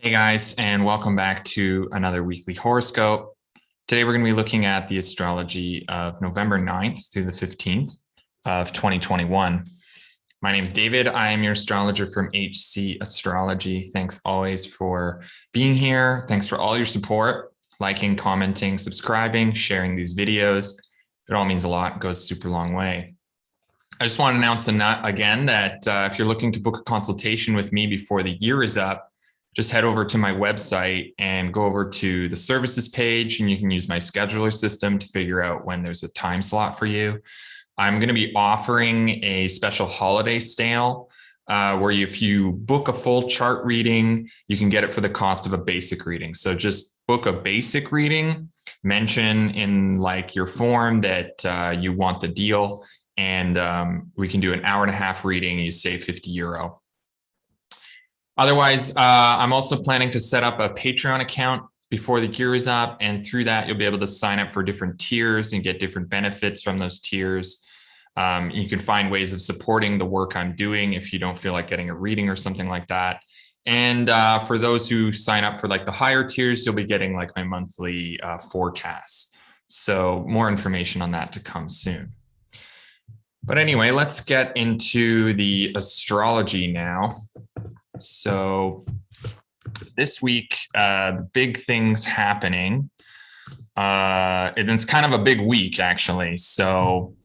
Hey guys, and welcome back to another weekly horoscope. Today we're going to be looking at the astrology of November 9th through the 15th of 2021. My name is David. I am your astrologer from HC Astrology. Thanks always for being here. Thanks for all your support, liking, commenting, subscribing, sharing these videos. It all means a lot. It goes a super long way. I just want to announce again that if you're looking to book a consultation with me before the year is up, just head over to my website and go over to the services page, and you can use my scheduler system to figure out when there's a time slot for you. I'm going to be offering a special holiday sale where if you book a full chart reading, you can get it for the cost of a basic reading. So just book a basic reading, mention in like your form that you want the deal, and we can do an hour-and-a-half reading. You save €50. Otherwise, I'm also planning to set up a Patreon account before the year is up. And through that, you'll be able to sign up for different tiers and get different benefits from those tiers. You can find ways of supporting the work I'm doing if you don't feel like getting a reading or something like that. And for those who sign up for like the higher tiers, you'll be getting like my monthly forecasts. So more information on that to come soon. But anyway, let's get into the astrology now. So this week, big things happening. And it's kind of a big week, actually. So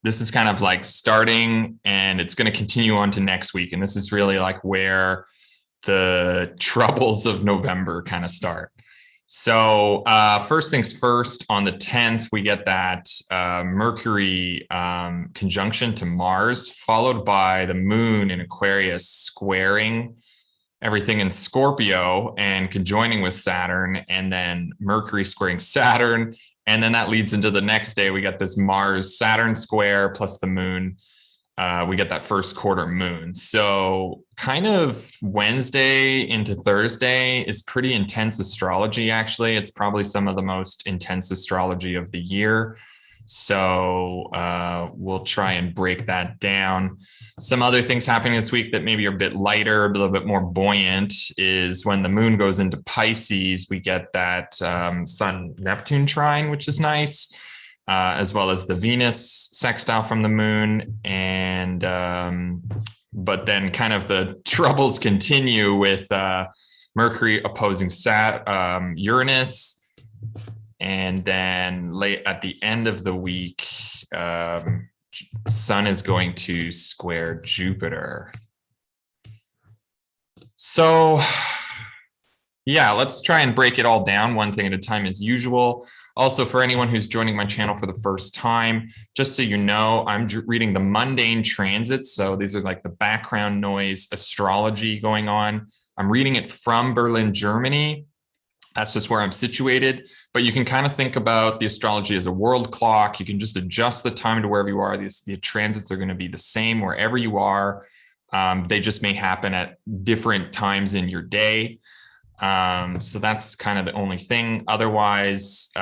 this is kind of like starting, and it's going to continue on to next week. And this is really like where the troubles of November kind of start. So first things first, on the 10th, we get that Mercury conjunction to Mars, followed by the moon in Aquarius squaring everything in Scorpio and conjoining with Saturn, and then Mercury squaring Saturn. And then that leads into the next day. We got this Mars-Saturn square plus the moon. We get that first quarter moon. So kind of Wednesday into Thursday is pretty intense astrology, actually. It's probably some of the most intense astrology of the year. So we'll try and break that down. Some other things happening this week that maybe are a bit lighter, a little bit more buoyant, is when the moon goes into Pisces, we get that Sun-Neptune trine, which is nice. As well as the Venus sextile from the moon. And but then kind of the troubles continue with Mercury opposing Uranus. And then late at the end of the week, Sun is going to square Jupiter. So yeah, let's try and break it all down one thing at a time as usual. Also, for anyone who's joining my channel for the first time, just so you know, I'm reading the mundane transits. So these are like the background noise astrology going on. I'm reading it from Berlin, Germany. That's just where I'm situated. But you can kind of think about the astrology as a world clock. You can just adjust the time to wherever you are. The transits are going to be the same wherever you are. They just may happen at different times in your day. So that's kind of the only thing. Otherwise,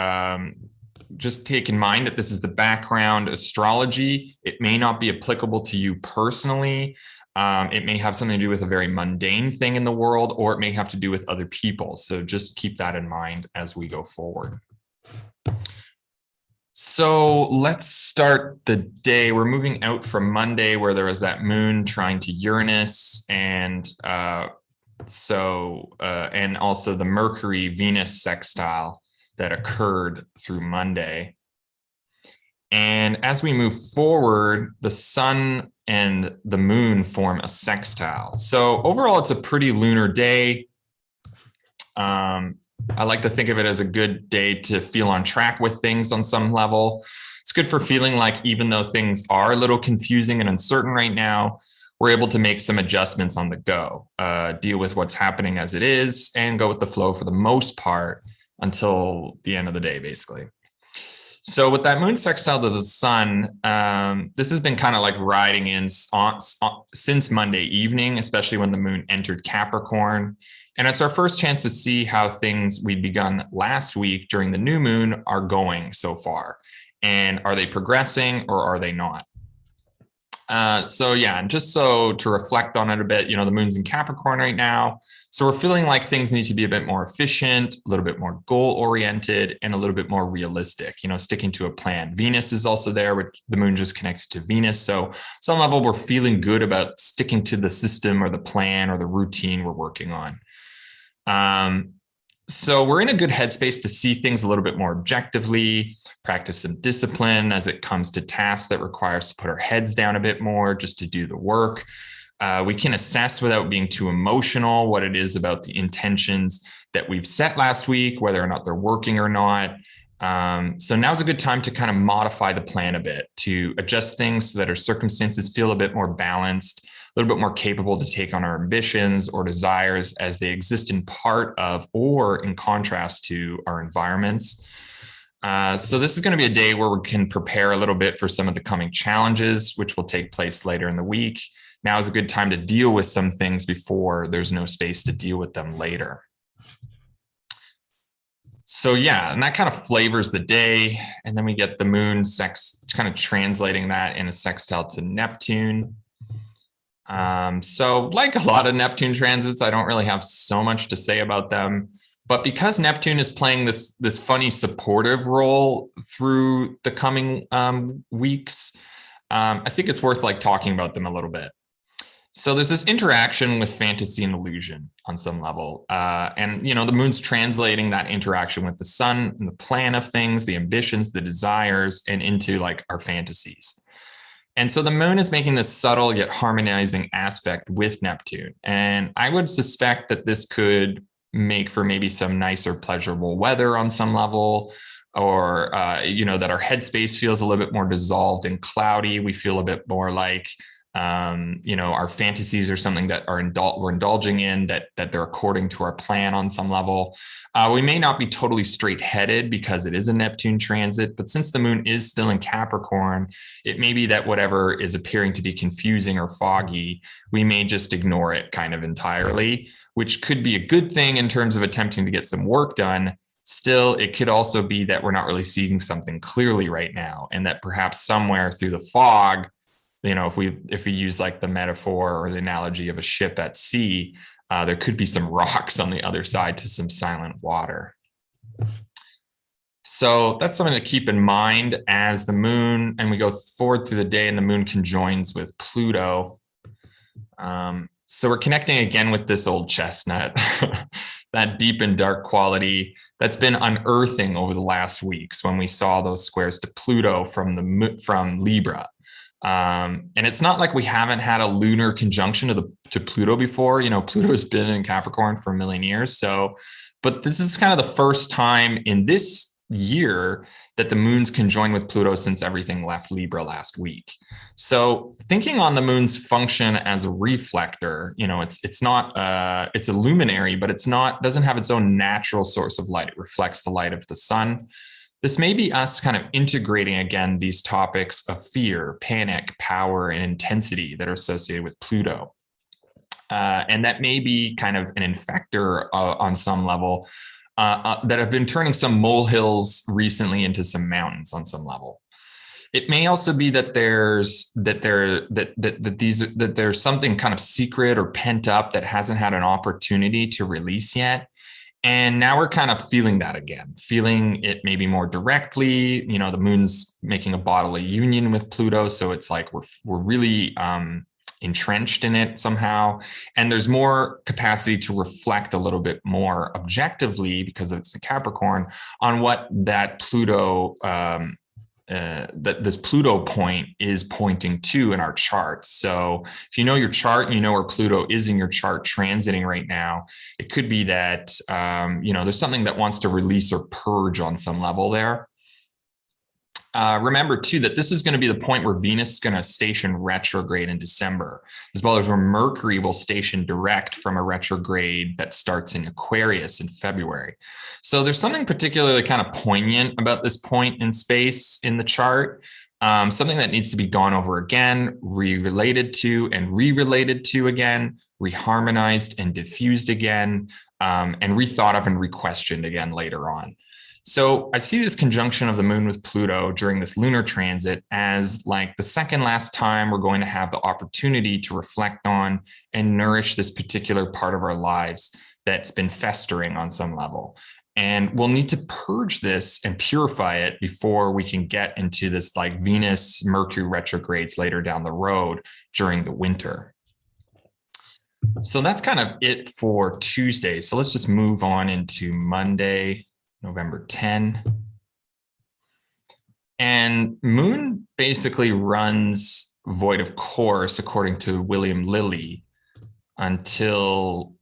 just take in mind that this is the background astrology. It may not be applicable to you personally. It may have something to do with a very mundane thing in the world, or it may have to do with other people. So just keep that in mind as we go forward. So let's start the day. We're moving out from Monday, where there was that moon trine to Uranus, and and also the Mercury Venus sextile that occurred through Monday. And as we move forward, the sun and the moon form a sextile. So overall, it's a pretty lunar day. I like to think of it as a good day to feel on track with things on some level. It's good for feeling like even though things are a little confusing and uncertain right now, we're able to make some adjustments on the go, deal with what's happening as it is, and go with the flow for the most part until the end of the day, basically. So with that moon sextile to the sun, this has been kind of like riding in since Monday evening, especially when the moon entered Capricorn. And it's our first chance to see how things we begun last week during the new moon are going so far. And are they progressing or are they not? So yeah, and just so to reflect on it a bit, the moon's in Capricorn right now. So we're feeling like things need to be a bit more efficient, a little bit more goal oriented, and a little bit more realistic, sticking to a plan. Venus is also there, which the moon just connected to Venus. So some level we're feeling good about sticking to the system or the plan or the routine we're working on. So we're in a good headspace to see things a little bit more objectively, practice some discipline as it comes to tasks that require us to put our heads down a bit more just to do the work. We can assess without being too emotional what it is about the intentions that we've set last week, whether or not they're working or not. So now's a good time to kind of modify the plan a bit, to adjust things so that our circumstances feel a bit more balanced, a little bit more capable to take on our ambitions or desires as they exist in part of or in contrast to our environments. So this is going to be a day where we can prepare a little bit for some of the coming challenges, which will take place later in the week. Now is a good time to deal with some things before there's no space to deal with them later. So yeah, and that kind of flavors the day. And then we get the moon kind of translating that in a sextile to Neptune. So like a lot of Neptune transits, I don't really have so much to say about them. But because Neptune is playing this funny supportive role through the coming weeks, I think it's worth talking about them a little bit. So there's this interaction with fantasy and illusion on some level. And, the moon's translating that interaction with the sun and the plan of things, the ambitions, the desires, and into our fantasies. And so the moon is making this subtle yet harmonizing aspect with Neptune. And I would suspect that this could make for maybe some nicer, pleasurable weather on some level, or, that our headspace feels a little bit more dissolved and cloudy. We feel a bit more like, our fantasies are something that we're indulging in, that they're according to our plan on some level. We may not be totally straight-headed because it is a Neptune transit, but since the moon is still in Capricorn, it may be that whatever is appearing to be confusing or foggy, we may just ignore it kind of entirely, which could be a good thing in terms of attempting to get some work done. Still, it could also be that we're not really seeing something clearly right now, and that perhaps somewhere through the fog, if we use the metaphor or the analogy of a ship at sea, there could be some rocks on the other side to some silent water. So that's something to keep in mind as the moon, and we go forward through the day and the moon conjoins with Pluto. So we're connecting again with this old chestnut, that deep and dark quality that's been unearthing over the last weeks when we saw those squares to Pluto from Libra. And it's not like we haven't had a lunar conjunction to Pluto before. Pluto has been in Capricorn for a million years. But this is kind of the first time in this year that the moon's conjoined with Pluto since everything left Libra last week. So thinking on the moon's function as a reflector, it's a luminary, but doesn't have its own natural source of light. It reflects the light of the sun. This may be us kind of integrating again these topics of fear, panic, power, and intensity that are associated with Pluto. And that may be kind of an infector on some level that have been turning some molehills recently into some mountains on some level. It may also be that there's something kind of secret or pent up that hasn't had an opportunity to release yet. And now we're kind of feeling that again, feeling it maybe more directly. The moon's making a bodily union with Pluto. So it's like we're really entrenched in it somehow. And there's more capacity to reflect a little bit more objectively, because it's a Capricorn, on what that Pluto, that this Pluto point is pointing to in our charts. So if you know your chart, you know where Pluto is in your chart transiting right now, it could be that, there's something that wants to release or purge on some level there. Remember, too, that this is going to be the point where Venus is going to station retrograde in December, as well as where Mercury will station direct from a retrograde that starts in Aquarius in February. So there's something particularly kind of poignant about this point in space in the chart, something that needs to be gone over again, re-related to and re-related to again, reharmonized and diffused again, and rethought of and re-questioned again later on. So I see this conjunction of the moon with Pluto during this lunar transit as like the second last time we're going to have the opportunity to reflect on and nourish this particular part of our lives that's been festering on some level. And we'll need to purge this and purify it before we can get into this like Venus, Mercury retrogrades later down the road during the winter. So that's kind of it for Tuesday. So let's just move on into Monday, November 10. And Moon basically runs void of course, according to William Lilly, until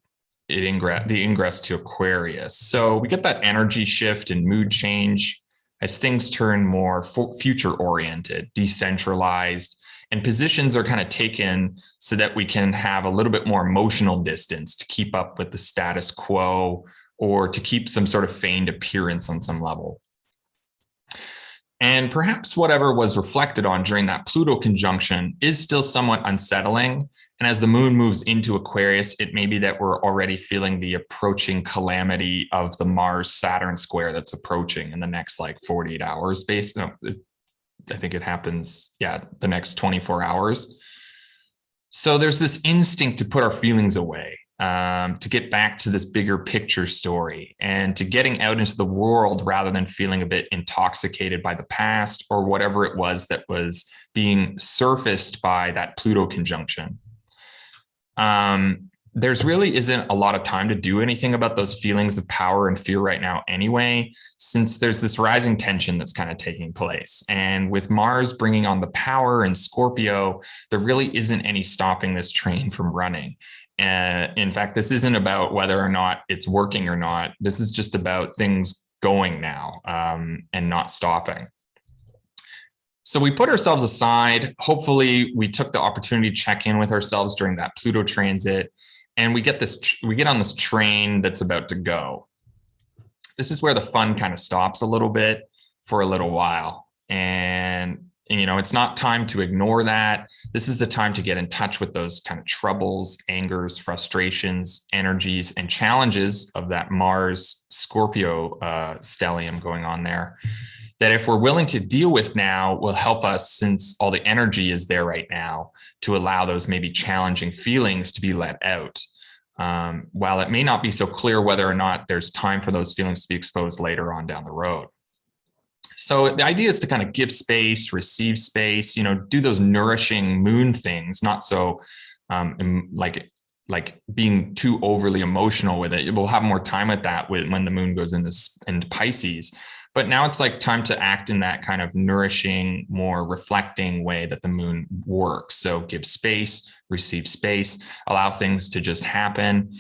the ingress to Aquarius. So we get that energy shift and mood change as things turn more future oriented, decentralized, and positions are kind of taken so that we can have a little bit more emotional distance to keep up with the status quo or to keep some sort of feigned appearance on some level. And perhaps whatever was reflected on during that Pluto conjunction is still somewhat unsettling. And as the moon moves into Aquarius, it may be that we're already feeling the approaching calamity of the Mars-Saturn square that's approaching in the next like 48 hours. I think it happens, the next 24 hours. So there's this instinct to put our feelings away, to get back to this bigger picture story and to getting out into the world rather than feeling a bit intoxicated by the past or whatever it was that was being surfaced by that Pluto conjunction. There's really isn't a lot of time to do anything about those feelings of power and fear right now anyway, since there's this rising tension that's kind of taking place. And with Mars bringing on the power in Scorpio, there really isn't any stopping this train from running. In fact, this isn't about whether or not it's working or not. This is just about things going now and not stopping. So we put ourselves aside. Hopefully, we took the opportunity to check in with ourselves during that Pluto transit, and we get on this train that's about to go. This is where the fun kind of stops a little bit for a little while. And it's not time to ignore that. This is the time to get in touch with those kind of troubles, angers, frustrations, energies, and challenges of that Mars Scorpio stellium going on there. That if we're willing to deal with now will help us, since all the energy is there right now, to allow those maybe challenging feelings to be let out. While it may not be so clear whether or not there's time for those feelings to be exposed later on down the road. So the idea is to kind of give space, receive space, do those nourishing moon things, not so like being too overly emotional with it. We'll have more time with that when the moon goes into Pisces. But now it's like time to act in that kind of nourishing, more reflecting way that the moon works. So give space, receive space, allow things to just happen.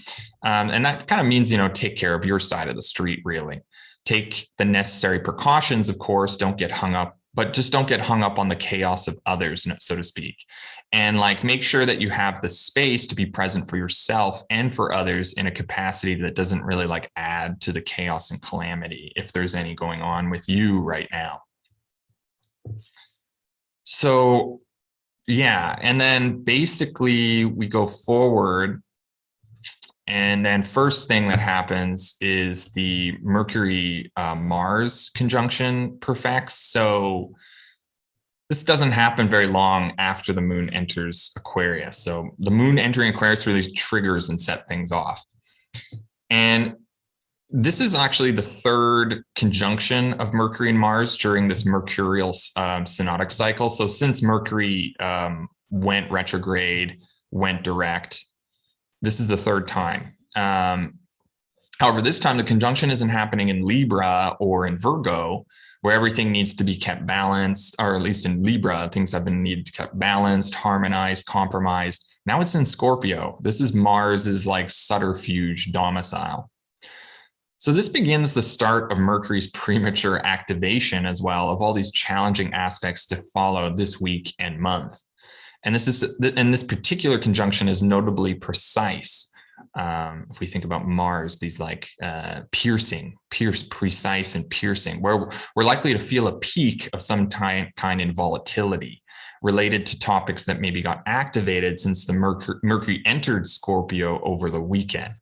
And that kind of means, take care of your side of the street, really. Take the necessary precautions, of course, don't get hung up, but just don't get hung up on the chaos of others, so to speak. And make sure that you have the space to be present for yourself and for others in a capacity that doesn't really add to the chaos and calamity, if there's any going on with you right now. So, and then basically we go forward. And then first thing that happens is the Mercury Mars conjunction perfects. So this doesn't happen very long after the moon enters Aquarius. So the moon entering Aquarius really triggers and set things off. And this is actually the third conjunction of Mercury and Mars during this mercurial synodic cycle. So since Mercury went retrograde, went direct, this is the third time. However, this time the conjunction isn't happening in Libra or in Virgo, where everything needs to be kept balanced, or at least in Libra, things have been needed to kept balanced, harmonized, compromised. Now it's in Scorpio. This is Mars's subterfuge domicile. So this begins the start of Mercury's premature activation as well of all these challenging aspects to follow this week and month. And this particular conjunction is notably precise. If we think about Mars, these precise and piercing, where we're likely to feel a peak of some kind in volatility related to topics that maybe got activated since the Mercury entered Scorpio over the weekend.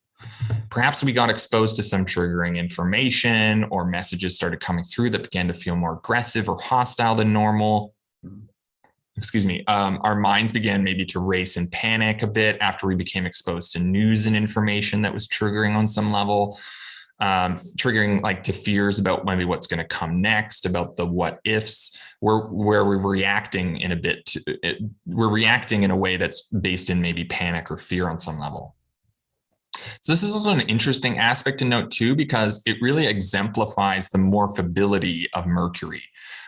Perhaps we got exposed to some triggering information, or messages started coming through that began to feel more aggressive or hostile than normal. our minds began maybe to race and panic a bit after we became exposed to news and information that was triggering on some level, triggering like to fears about maybe what's going to come next, about the what ifs, where we're reacting in a bit to it, we're reacting in a way that's based in maybe panic or fear on some level. So this is also an interesting aspect to note too, because it really exemplifies the morphability of Mercury,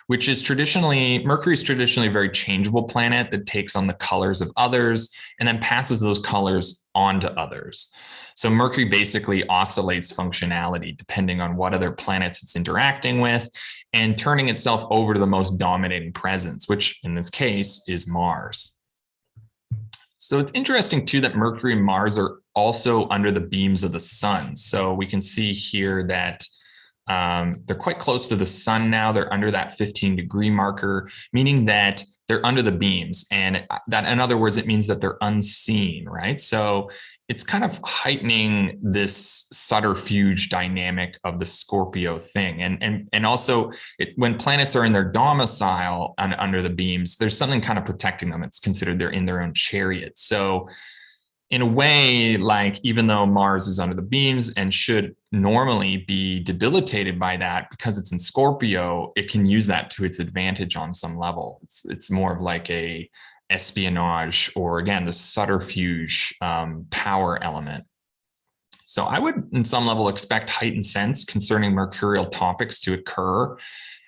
which is Mercury is traditionally a very changeable planet that takes on the colors of others and then passes those colors on to others. So Mercury basically oscillates functionality depending on what other planets it's interacting with and turning itself over to the most dominating presence, which in this case is Mars. So it's interesting too that Mercury and Mars are also under the beams of the sun. So we can see here that they're quite close to the sun now. They're under that 15-degree marker, meaning that they're under the beams. And that, in other words, it means that they're unseen, right? So it's kind of heightening this subterfuge dynamic of the Scorpio thing. And also when planets are in their domicile and under the beams, there's something kind of protecting them. It's considered they're in their own chariot. So in a way, like even though Mars is under the beams and should normally be debilitated by that, because it's in Scorpio, it can use that to its advantage on some level. It's more of like a espionage, or again, the subterfuge power element. So I would, in some level, expect heightened sense concerning mercurial topics to occur.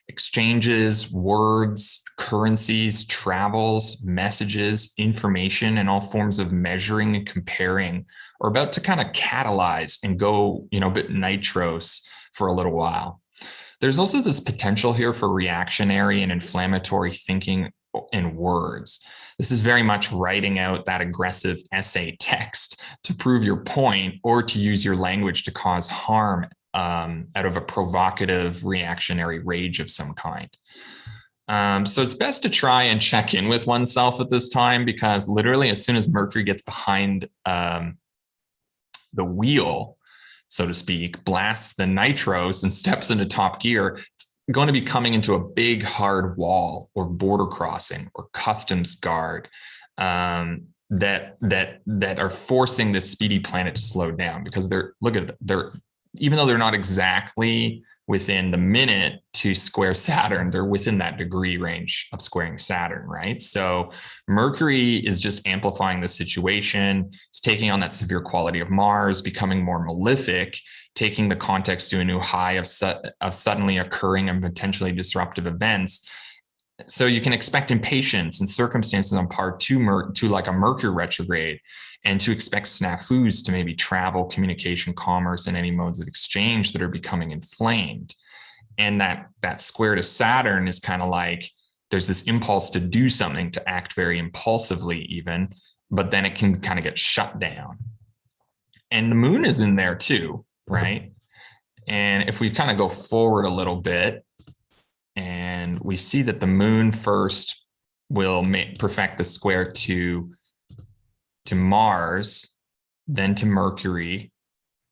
Exchanges, words, currencies, travels, messages, information, and all forms of measuring and comparing are about to kind of catalyze and go, a bit nitros for a little while. There's also this potential here for reactionary and inflammatory thinking in words. This is very much writing out that aggressive essay text to prove your point or to use your language to cause harm out of a provocative reactionary rage of some kind. So it's best to try and check in with oneself at this time, because literally as soon as Mercury gets behind the wheel, so to speak, blasts the nitros and steps into top gear, it's going to be coming into a big hard wall or border crossing or customs guard that are forcing this speedy planet to slow down, because they're even though they're not exactly within the minute to square Saturn, they're within that degree range of squaring Saturn, right? So Mercury is just amplifying the situation. It's taking on that severe quality of Mars, becoming more malefic, taking the context to a new high of suddenly occurring and potentially disruptive events. So you can expect impatience and circumstances on par to like a Mercury retrograde, and to expect snafus to maybe travel, communication, commerce, and any modes of exchange that are becoming inflamed. And that square to Saturn is kind of like there's this impulse to do something, to act very impulsively even, but then it can kind of get shut down. And the moon is in there too, right? And if we kind of go forward a little bit, and we see that the moon first will perfect the square to Mars, then to Mercury,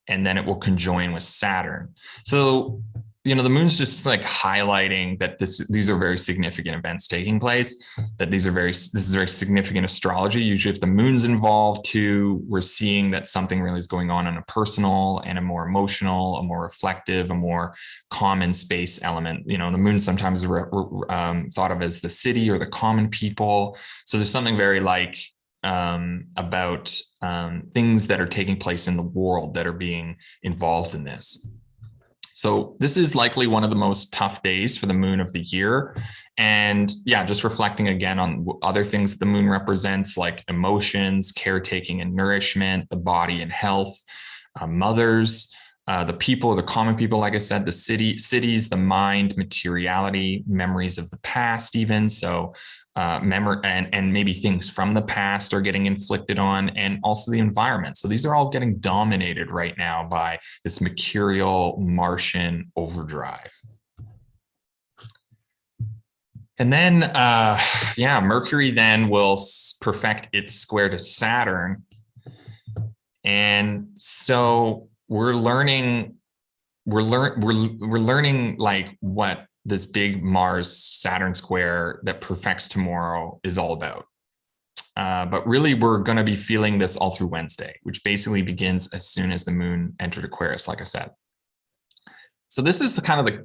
and then it will conjoin with Saturn. So, the moon's just like highlighting that these are very significant events taking place, that this is very significant astrology. Usually if the moon's involved too, we're seeing that something really is going on a personal and a more emotional, a more reflective, a more common space element. The moon sometimes thought of as the city or the common people. So there's something very like about things that are taking place in the world that are being involved in this. So this is likely one of the most tough days for the moon of the year. And yeah, just reflecting again on other things that the moon represents, like emotions, caretaking and nourishment, the body and health, mothers, the people, the common people, like I said, the cities, the mind, materiality, memories of the past even. So memory and maybe things from the past are getting inflicted on, and also the environment. So these are all getting dominated right now by this mercurial Martian overdrive. And then, Mercury then will perfect its square to Saturn. And so we're learning like what this big Mars Saturn square that perfects tomorrow is all about. But really, we're going to be feeling this all through Wednesday, which basically begins as soon as the moon entered Aquarius, like I said. So this is the kind of the,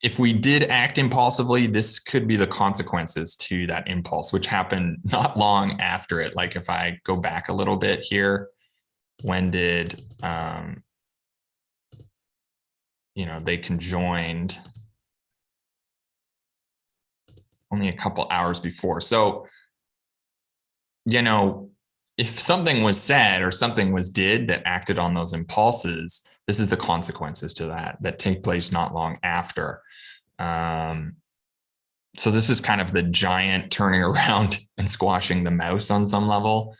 if we did act impulsively, this could be the consequences to that impulse, which happened not long after it. Like if I go back a little bit here, when did, they conjoined only a couple hours before. So, if something was said or something was did that acted on those impulses, this is the consequences to that take place not long after. So this is kind of the giant turning around and squashing the mouse on some level.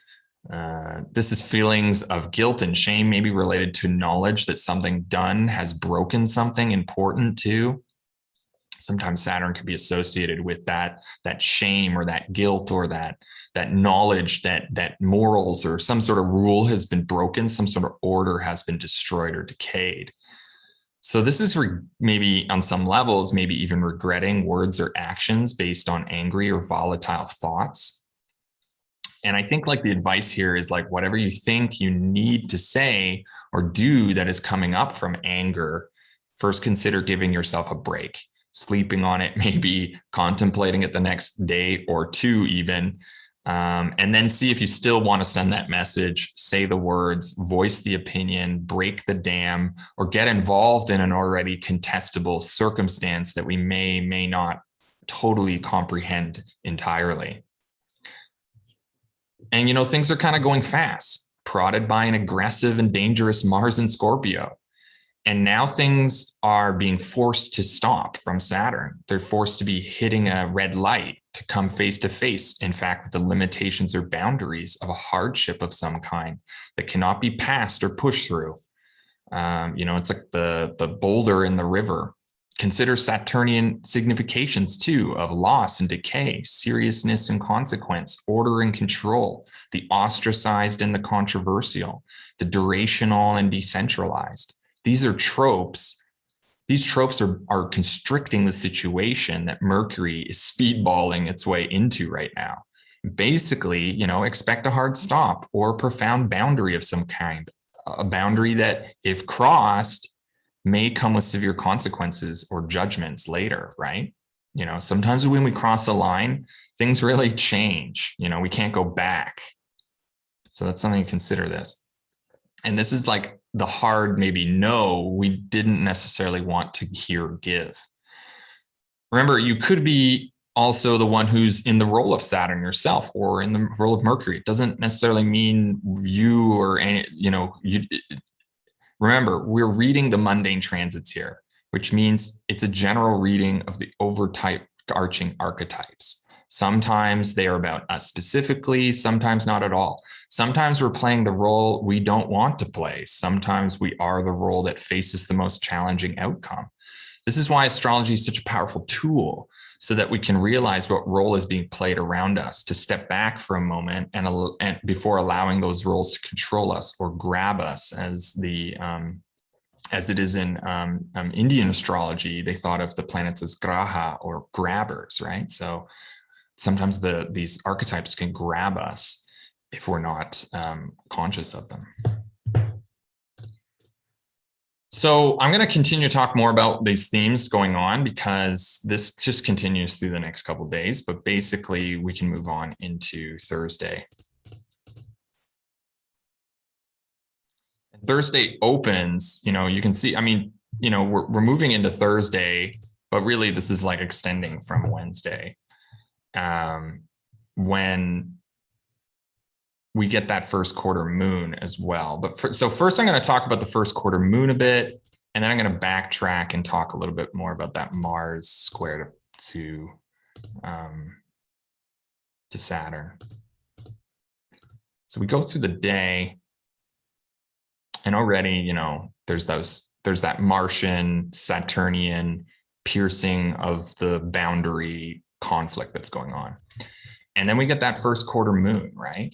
This is feelings of guilt and shame, maybe related to knowledge that something done has broken something important too. Sometimes Saturn can be associated with that shame or that guilt or that knowledge that morals or some sort of rule has been broken, some sort of order has been destroyed or decayed. So this is maybe on some levels, maybe even regretting words or actions based on angry or volatile thoughts. And I think like the advice here is like, whatever you think you need to say or do that is coming up from anger, first consider giving yourself a break, sleeping on it, maybe contemplating it the next day or two even, and then see if you still want to send that message, say the words, voice the opinion, break the dam, or get involved in an already contestable circumstance that we may not totally comprehend entirely. And, things are kind of going fast, prodded by an aggressive and dangerous Mars in Scorpio. And now things are being forced to stop from Saturn. They're forced to be hitting a red light to come face to face, in fact, with the limitations or boundaries of a hardship of some kind that cannot be passed or pushed through. It's like the boulder in the river. Consider Saturnian significations too of loss and decay, seriousness and consequence, order and control, the ostracized and the controversial, the durational and decentralized. These are tropes. These tropes are constricting the situation that Mercury is speedballing its way into right now. Basically, expect a hard stop or a profound boundary of some kind, a boundary that, if crossed, may come with severe consequences or judgments later, right? Sometimes when we cross a line, things really change. We can't go back. So that's something to consider this. And this is like the hard, maybe no, we didn't necessarily want to hear or give. Remember, you could be also the one who's in the role of Saturn yourself or in the role of Mercury. It doesn't necessarily mean you or any, remember, we're reading the mundane transits here, which means it's a general reading of the overarching archetypes. Sometimes they are about us specifically, sometimes not at all. Sometimes we're playing the role we don't want to play. Sometimes we are the role that faces the most challenging outcome. This is why astrology is such a powerful tool, so that we can realize what role is being played around us, to step back for a moment and before allowing those roles to control us or grab us, as it is in Indian astrology. They thought of the planets as graha, or grabbers, right? So sometimes these archetypes can grab us if we're not conscious of them. So I'm going to continue to talk more about these themes going on, because this just continues through the next couple of days. But basically, we can move on into Thursday. Thursday opens, you can see, we're moving into Thursday, but really this is like extending from Wednesday. When we get that first quarter moon as well. So first I'm going to talk about the first quarter moon a bit, and then I'm going to backtrack and talk a little bit more about that Mars square to Saturn. So we go through the day, and already, there's that Martian, Saturnian piercing of the boundary conflict that's going on. And then we get that first quarter moon, right?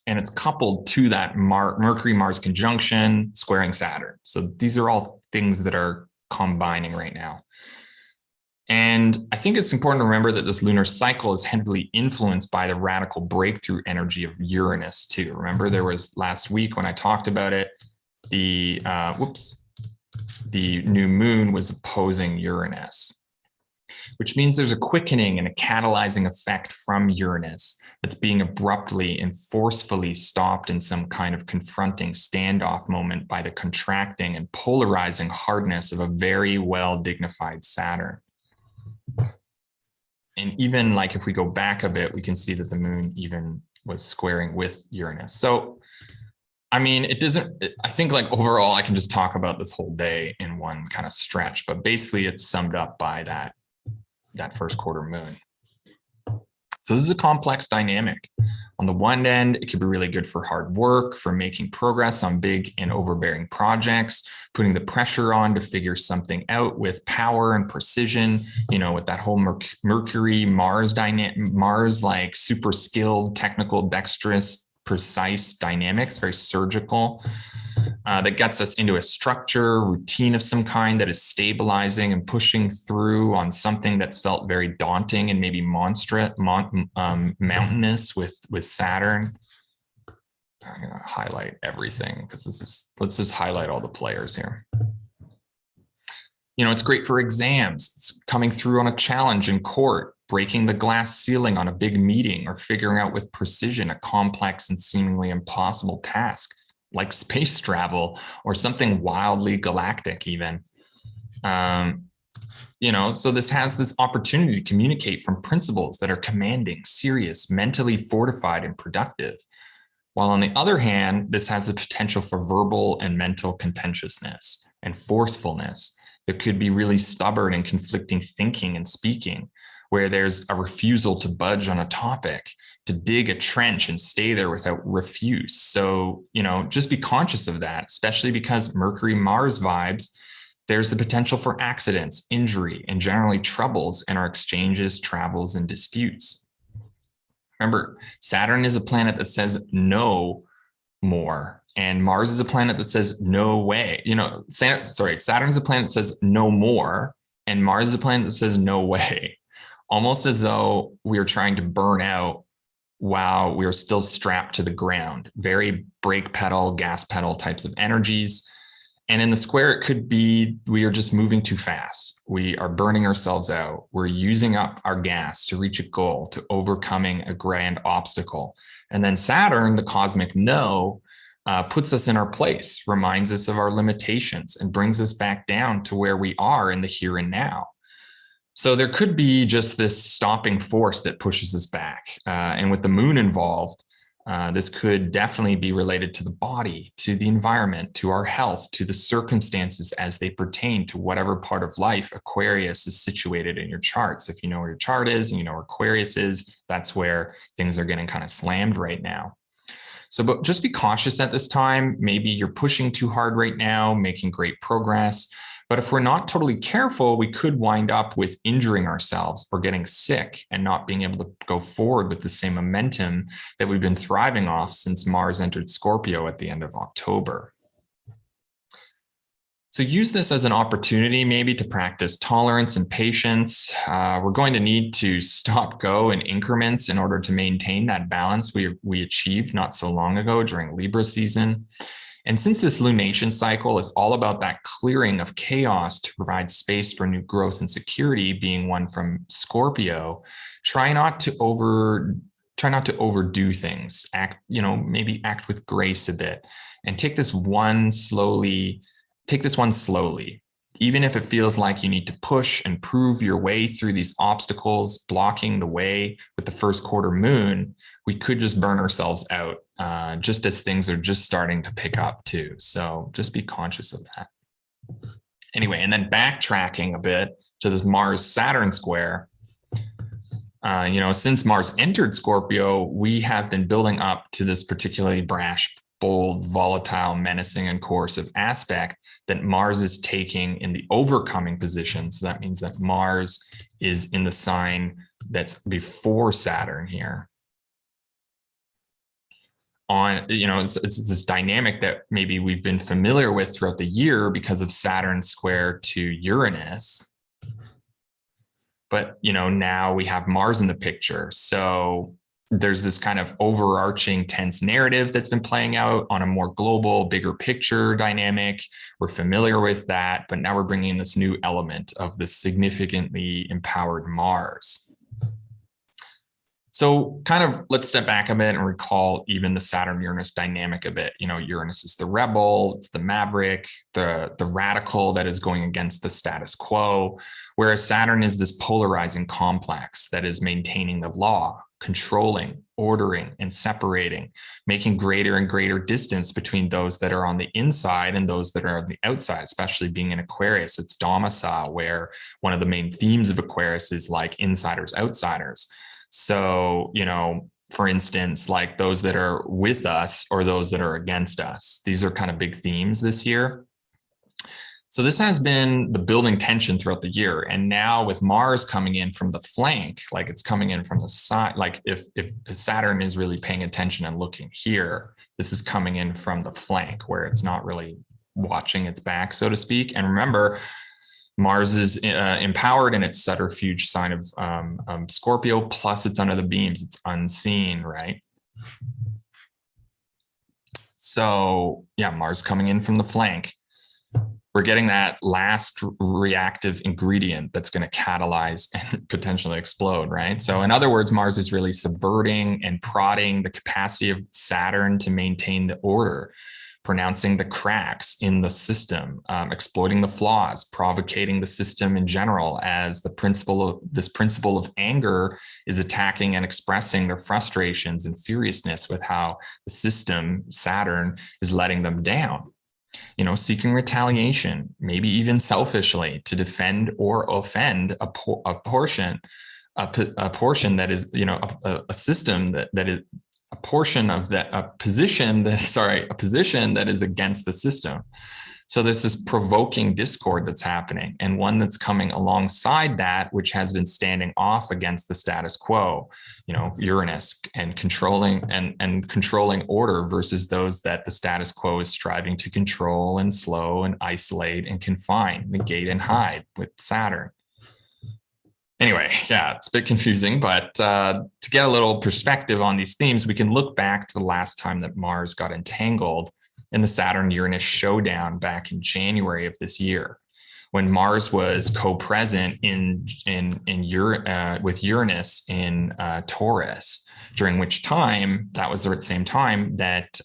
And it's coupled to that Mercury-Mars conjunction, squaring Saturn. So these are all things that are combining right now. And I think it's important to remember that this lunar cycle is heavily influenced by the radical breakthrough energy of Uranus too. Remember, there was last week when I talked about it, the new moon was opposing Uranus, which means there's a quickening and a catalyzing effect from Uranus that's being abruptly and forcefully stopped in some kind of confronting standoff moment by the contracting and polarizing hardness of a very well dignified Saturn. And even like if we go back a bit, we can see that the moon even was squaring with Uranus. So, I mean, it doesn't, I think like overall, I can just talk about this whole day in one kind of stretch, but basically it's summed up by that first quarter moon. So this is a complex dynamic. On the one end, it could be really good for hard work, for making progress on big and overbearing projects, putting the pressure on to figure something out with power and precision, you know, with that whole Mercury, Mars dynamic, Mars like super skilled, technical, dexterous, precise dynamics, very surgical. That gets us into a structure, routine of some kind that is stabilizing and pushing through on something that's felt very daunting and maybe mountainous with Saturn. I'm going to highlight everything because let's just highlight all the players here. You know, it's great for exams. It's coming through on a challenge in court, breaking the glass ceiling on a big meeting, or figuring out with precision a complex and seemingly impossible task, like space travel or something wildly galactic even. You know, so this has this opportunity to communicate from principles that are commanding, serious, mentally fortified, and productive. While on the other hand, this has the potential for verbal and mental contentiousness and forcefulness that could be really stubborn and conflicting thinking and speaking, where there's a refusal to budge on a topic, to dig a trench and stay there without refuse. So, you know, just be conscious of that, especially because Mercury Mars vibes, there's the potential for accidents, injury, and generally troubles in our exchanges, travels, and disputes. Remember, Saturn is a planet that says no more, and Mars is a planet that says no way. You know, Saturn's a planet that says no more, and Mars is a planet that says no way. Almost as though we are trying to burn out while we are still strapped to the ground. Very brake pedal, gas pedal types of energies. And in the square, it could be we are just moving too fast. We are burning ourselves out. We're using up our gas to reach a goal, to overcoming a grand obstacle. And then Saturn, the cosmic no, puts us in our place, reminds us of our limitations, and brings us back down to where we are in the here and now. So there could be just this stopping force that pushes us back. And with the moon involved, this could definitely be related to the body, to the environment, to our health, to the circumstances as they pertain to whatever part of life Aquarius is situated in your charts. If you know where your chart is and you know where Aquarius is, that's where things are getting kind of slammed right now. So, but just be cautious at this time. Maybe you're pushing too hard right now, making great progress. But if we're not totally careful, we could wind up with injuring ourselves or getting sick and not being able to go forward with the same momentum that we've been thriving off since Mars entered Scorpio at the end of October. So use this as an opportunity maybe to practice tolerance and patience. We're going to need to stop go in increments in order to maintain that balance we achieved not so long ago during Libra season. And since this lunation cycle is all about that clearing of chaos to provide space for new growth and security, being one from Scorpio, try not to overdo things. Maybe act with grace a bit, and take this one slowly. Even if it feels like you need to push and prove your way through these obstacles, blocking the way with the first quarter moon, we could just burn ourselves out just as things are just starting to pick up too. So just be conscious of that. Anyway, and then backtracking a bit to this Mars-Saturn square, since Mars entered Scorpio, we have been building up to this particularly brash, bold, volatile, menacing, and coercive aspect that Mars is taking in the overcoming position. So that means that Mars is in the sign that's before Saturn here. on, it's this dynamic that maybe we've been familiar with throughout the year because of Saturn square to Uranus. But, now we have Mars in the picture. So there's this kind of overarching tense narrative that's been playing out on a more global, bigger picture dynamic. We're familiar with that, but now we're bringing in this new element of the significantly empowered Mars. So kind of let's step back a bit and recall even the Saturn-Uranus dynamic a bit. Uranus is the rebel, it's the maverick, the radical that is going against the status quo, whereas Saturn is this polarizing complex that is maintaining the law, controlling, ordering, and separating, making greater and greater distance between those that are on the inside and those that are on the outside, especially being in Aquarius. It's domicile, where one of the main themes of Aquarius is like insiders, outsiders. So, for instance, like those that are with us or those that are against us. These are kind of big themes this year. So this has been the building tension throughout the year. And now with Mars coming in from the flank, like it's coming in from the side, like if Saturn is really paying attention and looking here, this is coming in from the flank where it's not really watching its back, so to speak. And remember, Mars is empowered in its subterfuge sign of Scorpio, plus it's under the beams. It's unseen, right? So yeah, Mars coming in from the flank. We're getting that last reactive ingredient that's going to catalyze and potentially explode, right? So in other words, Mars is really subverting and prodding the capacity of Saturn to maintain the order, pronouncing the cracks in the system, exploiting the flaws, provocating the system in general, as this principle of anger is attacking and expressing their frustrations and furiousness with how the system, Saturn, is letting them down. Seeking retaliation, maybe even selfishly, to defend or offend a portion that is, a system that is a portion of that, a position that is against the system. So there's this provoking discord that's happening, and one that's coming alongside that, which has been standing off against the status quo, Uranus, and controlling order versus those that the status quo is striving to control and slow and isolate and confine, negate and hide with Saturn. Anyway, yeah, it's a bit confusing, but to get a little perspective on these themes, we can look back to the last time that Mars got entangled in the Saturn-Uranus showdown back in January of this year, when Mars was co-present with Uranus in Taurus, during which time, that was at the same time that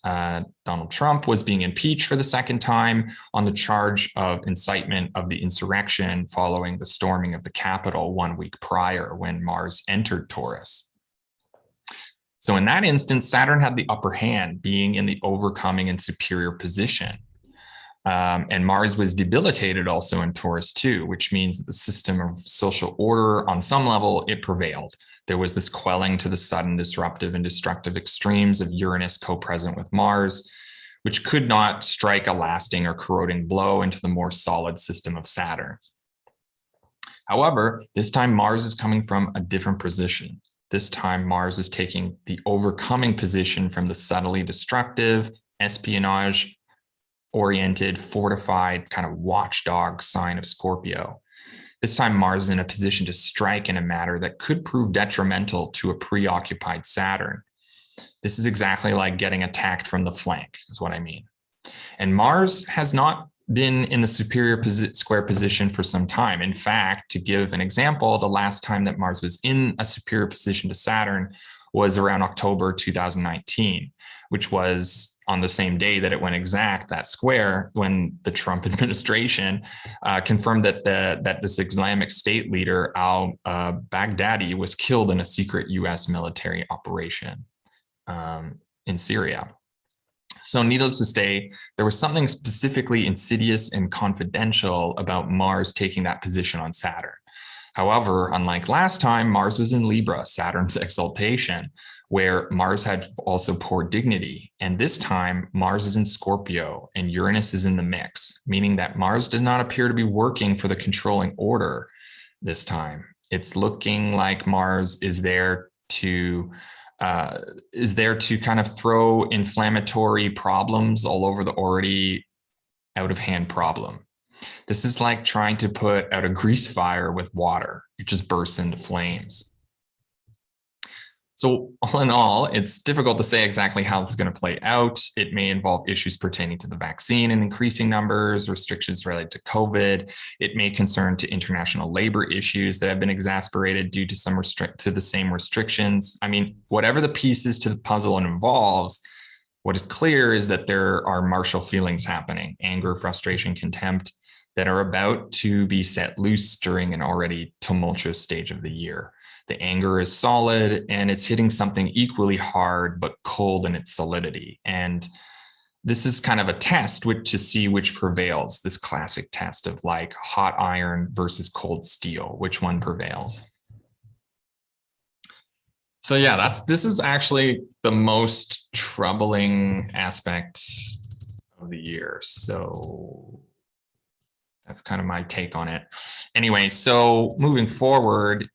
Donald Trump was being impeached for the second time on the charge of incitement of the insurrection following the storming of the Capitol 1 week prior, when Mars entered Taurus. So in that instance, Saturn had the upper hand, being in the overcoming and superior position. And Mars was debilitated also in Taurus too, which means that the system of social order, on some level, it prevailed. There was this quelling to the sudden disruptive and destructive extremes of Uranus co-present with Mars, which could not strike a lasting or corroding blow into the more solid system of Saturn. However, this time Mars is coming from a different position. This time Mars is taking the overcoming position from the subtly destructive, espionage-oriented, fortified, kind of watchdog sign of Scorpio. This time Mars is in a position to strike in a manner that could prove detrimental to a preoccupied Saturn. This is exactly like getting attacked from the flank, is what I mean. And Mars has not been in the superior square position for some time. In fact, to give an example, the last time that Mars was in a superior position to Saturn was around October 2019, which was on the same day that it went exact, that square, when the Trump administration confirmed that this Islamic State leader, al-Baghdadi, was killed in a secret US military operation in Syria. So needless to say, there was something specifically insidious and confidential about Mars taking that position on Saturn. However, unlike last time, Mars was in Libra, Saturn's exaltation, where Mars had also poor dignity. And this time, Mars is in Scorpio and Uranus is in the mix, meaning that Mars does not appear to be working for the controlling order this time. It's looking like Mars is there to is there to kind of throw inflammatory problems all over the already out of hand problem. This is like trying to put out a grease fire with water. It just bursts into flames. So all in all, it's difficult to say exactly how this is going to play out. It may involve issues pertaining to the vaccine in increasing numbers, restrictions related to COVID. It may concern to international labor issues that have been exacerbated due to the same restrictions. I mean, whatever the pieces to the puzzle it involves, what is clear is that there are martial feelings happening, anger, frustration, contempt, that are about to be set loose during an already tumultuous stage of the year. The anger is solid and it's hitting something equally hard, but cold in its solidity. And this is kind of a test to see which prevails, this classic test of like hot iron versus cold steel, which one prevails. So yeah, this is actually the most troubling aspect of the year. So that's kind of my take on it. Anyway, so moving forward,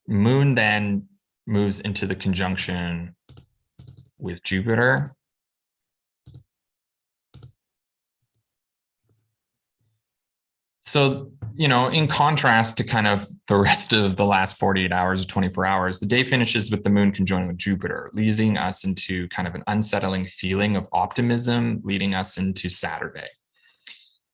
Moon then moves into the conjunction with Jupiter. So, you know, in contrast to kind of the rest of the last 48 hours or 24 hours, the day finishes with the moon conjoining with Jupiter, leading us into kind of an unsettling feeling of optimism, leading us into Saturday.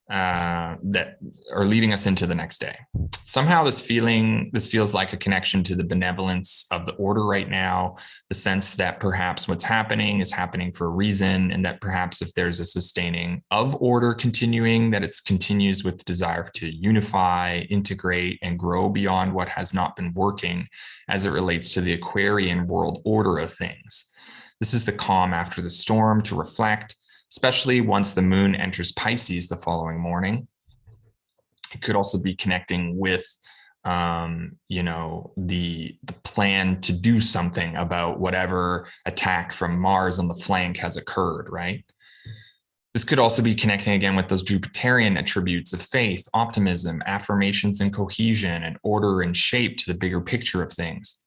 That are leading us into the next day. Somehow this feels like a connection to the benevolence of the order right now, the sense that perhaps what's happening is happening for a reason, and that perhaps if there's a sustaining of order continuing, that it continues with the desire to unify, integrate, and grow beyond what has not been working as it relates to the Aquarian world order of things. This is the calm after the storm to reflect, especially once the moon enters Pisces the following morning. It could also be connecting with, you know, the plan to do something about whatever attack from Mars on the flank has occurred, right? This could also be connecting again with those Jupiterian attributes of faith, optimism, affirmations and cohesion, and order and shape to the bigger picture of things,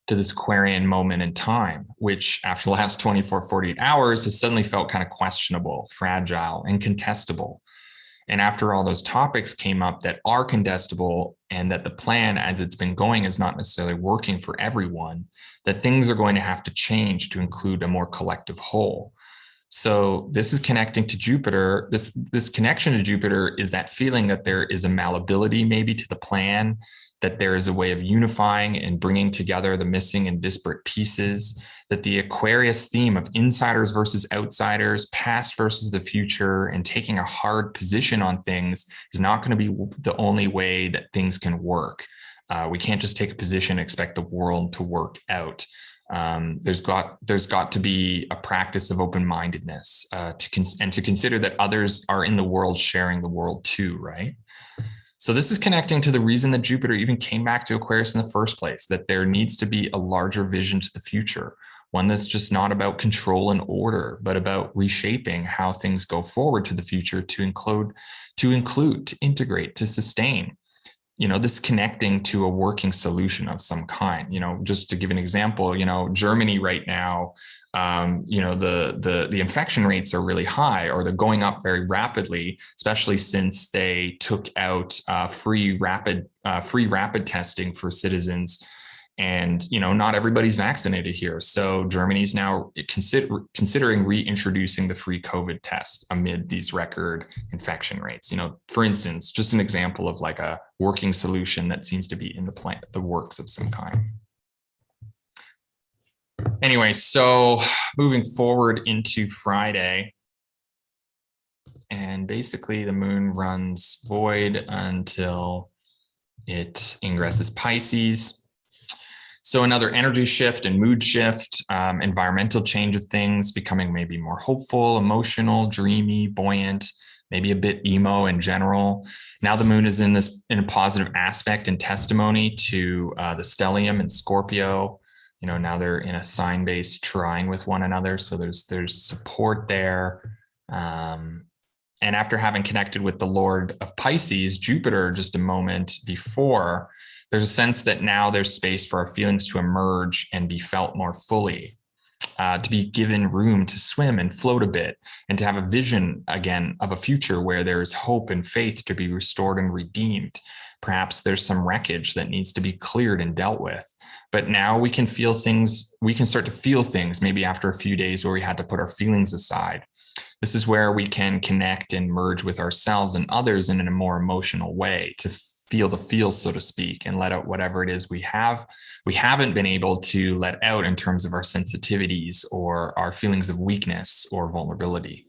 to this Aquarian moment in time, which after the last 24, 48 hours has suddenly felt kind of questionable, fragile, and contestable. And after all those topics came up that are contestable, and that the plan as it's been going is not necessarily working for everyone, that things are going to have to change to include a more collective whole. So this is connecting to Jupiter. This connection to Jupiter is that feeling that there is a malleability maybe to the plan, that there is a way of unifying and bringing together the missing and disparate pieces, that the Aquarius theme of insiders versus outsiders, past versus the future, and taking a hard position on things is not going to be the only way that things can work. We can't just take a position and expect the world to work out. There's got to be a practice of open-mindedness to consider that others are in the world sharing the world too, right? So this is connecting to the reason that Jupiter even came back to Aquarius in the first place, that there needs to be a larger vision to the future, one that's just not about control and order, but about reshaping how things go forward to the future to include, to integrate, to sustain. You know, this connecting to a working solution of some kind. You know, just to give an example, you know, Germany right now, you know, the infection rates are really high, or they're going up very rapidly, especially since they took out free rapid testing for citizens. And, you know, not everybody's vaccinated here. So Germany's now considering reintroducing the free COVID test amid these record infection rates. You know, for instance, just an example of like a working solution that seems to be in the works of some kind. Anyway, so moving forward into Friday, and basically the moon runs void until it ingresses Pisces. So another energy shift and mood shift, environmental change of things, becoming maybe more hopeful, emotional, dreamy, buoyant, maybe a bit emo in general. Now the moon is in a positive aspect and testimony to the stellium and Scorpio. You know, now they're in a sign-based trine with one another. So there's support there. And after having connected with the Lord of Pisces, Jupiter, just a moment before, there's a sense that now there's space for our feelings to emerge and be felt more fully, to be given room to swim and float a bit, and to have a vision again of a future where there's hope and faith to be restored and redeemed. Perhaps there's some wreckage that needs to be cleared and dealt with. But now we can feel things, we can start to feel things maybe after a few days where we had to put our feelings aside. This is where we can connect and merge with ourselves and others in a more emotional way, to feel the feels, so to speak, and let out whatever it is we haven't been able to let out in terms of our sensitivities or our feelings of weakness or vulnerability.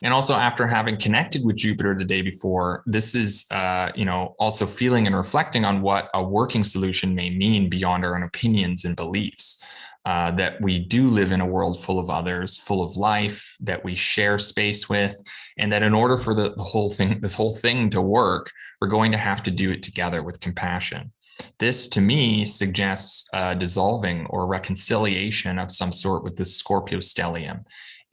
And also, after having connected with Jupiter the day before, this is, also feeling and reflecting on what a working solution may mean beyond our own opinions and beliefs. That we do live in a world full of others, full of life, that we share space with, and that in order for this whole thing to work, we're going to have to do it together with compassion. This, to me, suggests dissolving or reconciliation of some sort with this Scorpio stellium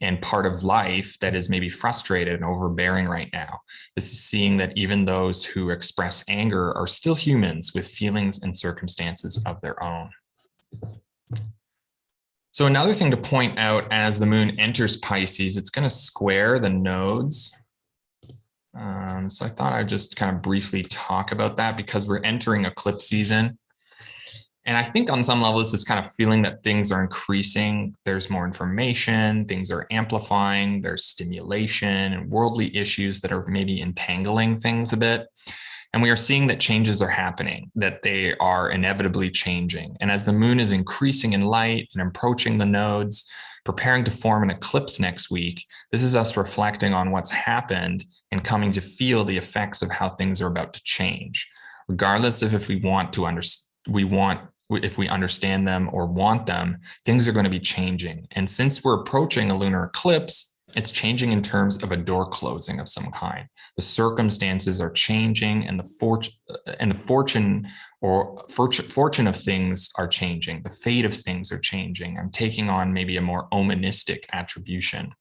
and part of life that is maybe frustrated and overbearing right now. This is seeing that even those who express anger are still humans with feelings and circumstances of their own. So another thing to point out, as the moon enters Pisces, it's going to square the nodes. So I thought I'd just kind of briefly talk about that, because we're entering eclipse season. And I think on some level, this is kind of feeling that things are increasing. There's more information, things are amplifying, there's stimulation and worldly issues that are maybe entangling things a bit. And we are seeing that changes are happening, that they are inevitably changing. And as the moon is increasing in light and approaching the nodes, preparing to form an eclipse next week, this is us reflecting on what's happened and coming to feel the effects of how things are about to change. Regardless of if we understand them or want them, things are going to be changing. And since we're approaching a lunar eclipse, it's changing in terms of a door closing of some kind. The circumstances are changing, and the fortune of things are changing. The fate of things are changing. I'm taking on maybe a more onanistic attribution.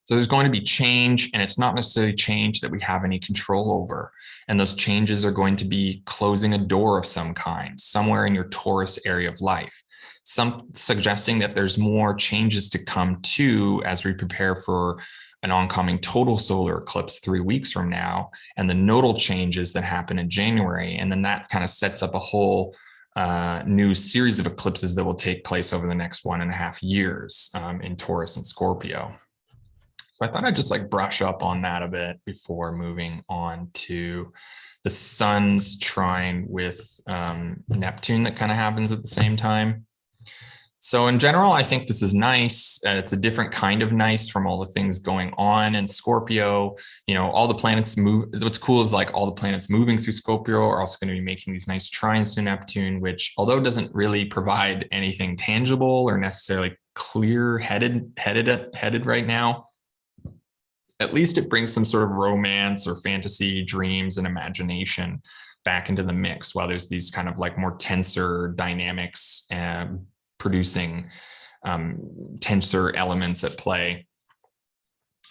So there's going to be change, and it's not necessarily change that we have any control over. And those changes are going to be closing a door of some kind, somewhere in your Taurus area of life. Some suggesting that there's more changes to come too, as we prepare for an oncoming total solar eclipse 3 weeks from now, and the nodal changes that happen in January. And then that kind of sets up a whole new series of eclipses that will take place over the next 1.5 years in Taurus and Scorpio. So I thought I'd just brush up on that a bit before moving on to the sun's trine with Neptune that kind of happens at the same time. So in general, I think this is nice. It's a different kind of nice from all the things going on in Scorpio. All the planets move. What's cool is all the planets moving through Scorpio are also going to be making these nice trines to Neptune, which, although doesn't really provide anything tangible or necessarily clear-headed right now, at least it brings some sort of romance or fantasy, dreams, and imagination back into the mix, while there's these kind of more tensor dynamics producing tensor elements at play.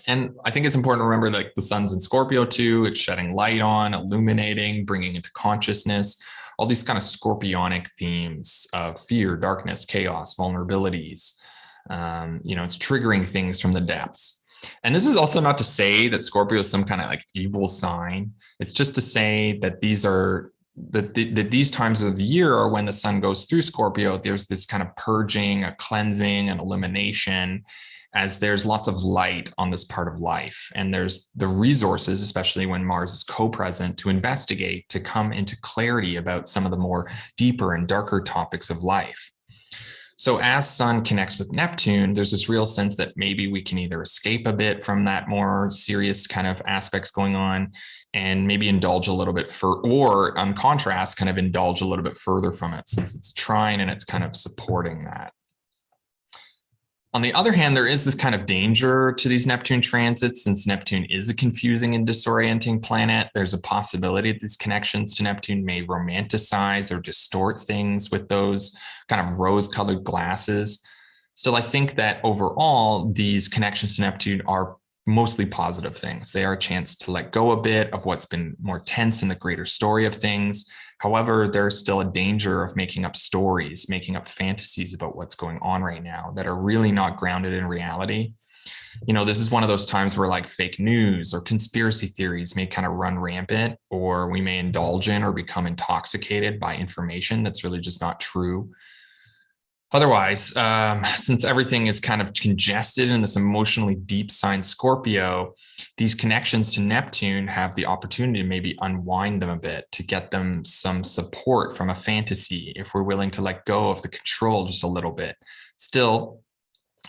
And I think it's important to remember that the sun's in Scorpio too. It's shedding light on, illuminating, bringing into consciousness, all these kind of scorpionic themes of fear, darkness, chaos, vulnerabilities. It's triggering things from the depths. And this is also not to say that Scorpio is some kind of evil sign. It's just to say that these times of the year are when the sun goes through Scorpio. There's this kind of purging, a cleansing, and elimination, as there's lots of light on this part of life. And there's the resources, especially when Mars is co-present, to investigate, to come into clarity about some of the more deeper and darker topics of life. So as Sun connects with Neptune, there's this real sense that maybe we can either escape a bit from that more serious kind of aspects going on, and maybe indulge a little bit or on contrast, kind of indulge a little bit further from it, since it's a trine and it's kind of supporting that. On the other hand, there is this kind of danger to these Neptune transits. Since Neptune is a confusing and disorienting planet, there's a possibility that these connections to Neptune may romanticize or distort things with those kind of rose-colored glasses. Still, I think that overall, these connections to Neptune are mostly positive things. They are a chance to let go a bit of what's been more tense in the greater story of things. However, there's still a danger of making up stories, making up fantasies about what's going on right now that are really not grounded in reality. This is one of those times where like fake news or conspiracy theories may kind of run rampant, or we may indulge in or become intoxicated by information that's really just not true. Otherwise, since everything is kind of congested in this emotionally deep sign Scorpio, these connections to Neptune have the opportunity to maybe unwind them a bit, to get them some support from a fantasy if we're willing to let go of the control just a little bit. Still,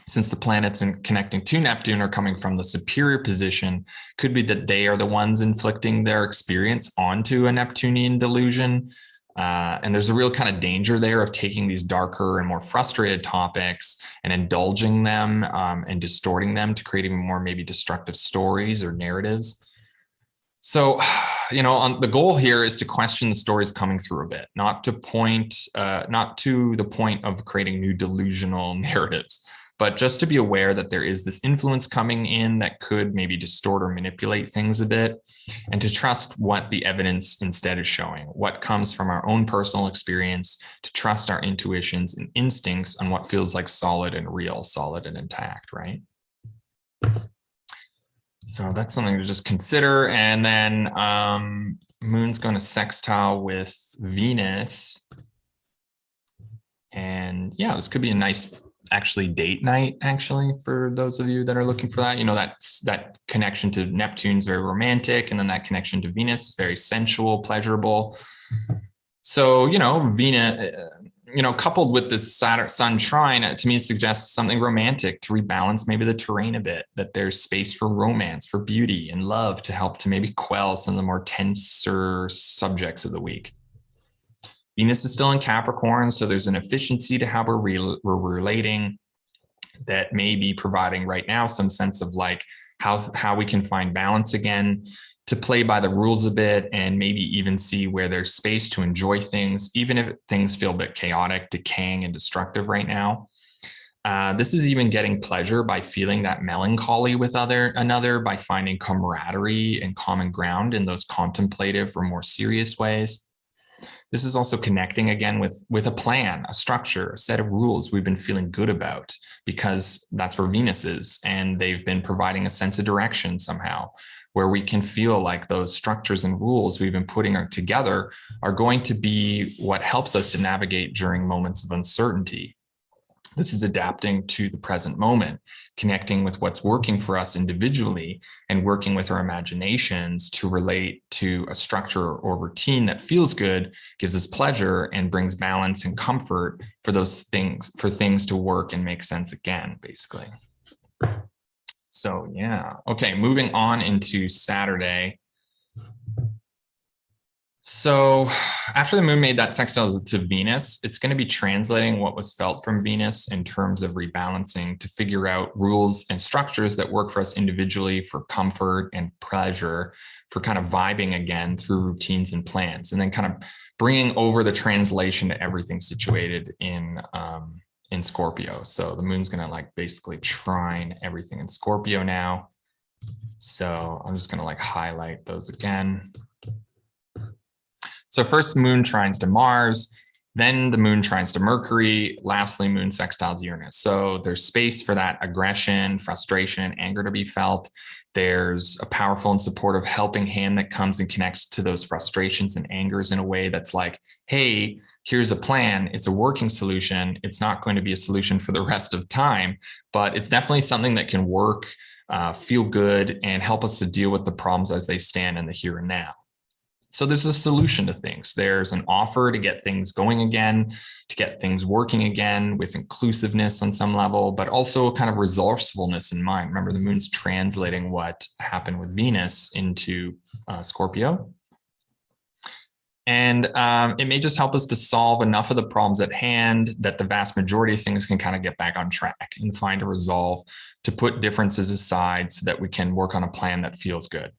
since the planets connecting to Neptune are coming from the superior position, could be that they are the ones inflicting their experience onto a Neptunian delusion. And there's a real kind of danger there of taking these darker and more frustrated topics and indulging them and distorting them to create even more maybe destructive stories or narratives. So, the goal here is to question the stories coming through a bit, not to the point of creating new delusional narratives, but just to be aware that there is this influence coming in that could maybe distort or manipulate things a bit, and to trust what the evidence instead is showing, what comes from our own personal experience, to trust our intuitions and instincts on what feels like solid and real, solid and intact, right? So that's something to just consider. And then Moon's going to sextile with Venus. And yeah, this could be a nice date night, for those of you that are looking for that. That connection to Neptune's very romantic, and then that connection to Venus, very sensual, pleasurable. So, Venus, coupled with this Sun trine, to me, it suggests something romantic to rebalance maybe the terrain a bit, that there's space for romance, for beauty and love to help to maybe quell some of the more tenser subjects of the week. Venus is still in Capricorn, so there's an efficiency to how we're relating that may be providing right now some sense of like how we can find balance again, to play by the rules a bit, and maybe even see where there's space to enjoy things, even if things feel a bit chaotic, decaying, and destructive right now. This is even getting pleasure by feeling that melancholy with another, by finding camaraderie and common ground in those contemplative or more serious ways. This is also connecting again with a plan, a structure, a set of rules we've been feeling good about, because that's where Venus is. And they've been providing a sense of direction somehow, where we can feel like those structures and rules we've been putting together are going to be what helps us to navigate during moments of uncertainty. This is adapting to the present moment, connecting with what's working for us individually, and working with our imaginations to relate to a structure or routine that feels good, gives us pleasure, and brings balance and comfort for things to work and make sense again, basically. So yeah, okay, moving on into Saturday. So after the moon made that sextile to Venus, it's going to be translating what was felt from Venus in terms of rebalancing, to figure out rules and structures that work for us individually for comfort and pleasure, for kind of vibing again through routines and plans, and then kind of bringing over the translation to everything situated in Scorpio. So the moon's going to like basically trine everything in Scorpio now. So I'm just going to like highlight those again. So first, moon trines to Mars, then the moon trines to Mercury, lastly, moon sextiles Uranus. So there's space for that aggression, frustration, anger to be felt. There's a powerful and supportive helping hand that comes and connects to those frustrations and angers in a way that's like, hey, here's a plan. It's a working solution. It's not going to be a solution for the rest of time, but it's definitely something that can work, feel good, and help us to deal with the problems as they stand in the here and now. So there's a solution to things. There's an offer to get things going again, to get things working again with inclusiveness on some level, but also a kind of resourcefulness in mind. Remember, the moon's translating what happened with Venus into Scorpio. And it may just help us to solve enough of the problems at hand that the vast majority of things can kind of get back on track and find a resolve to put differences aside so that we can work on a plan that feels good.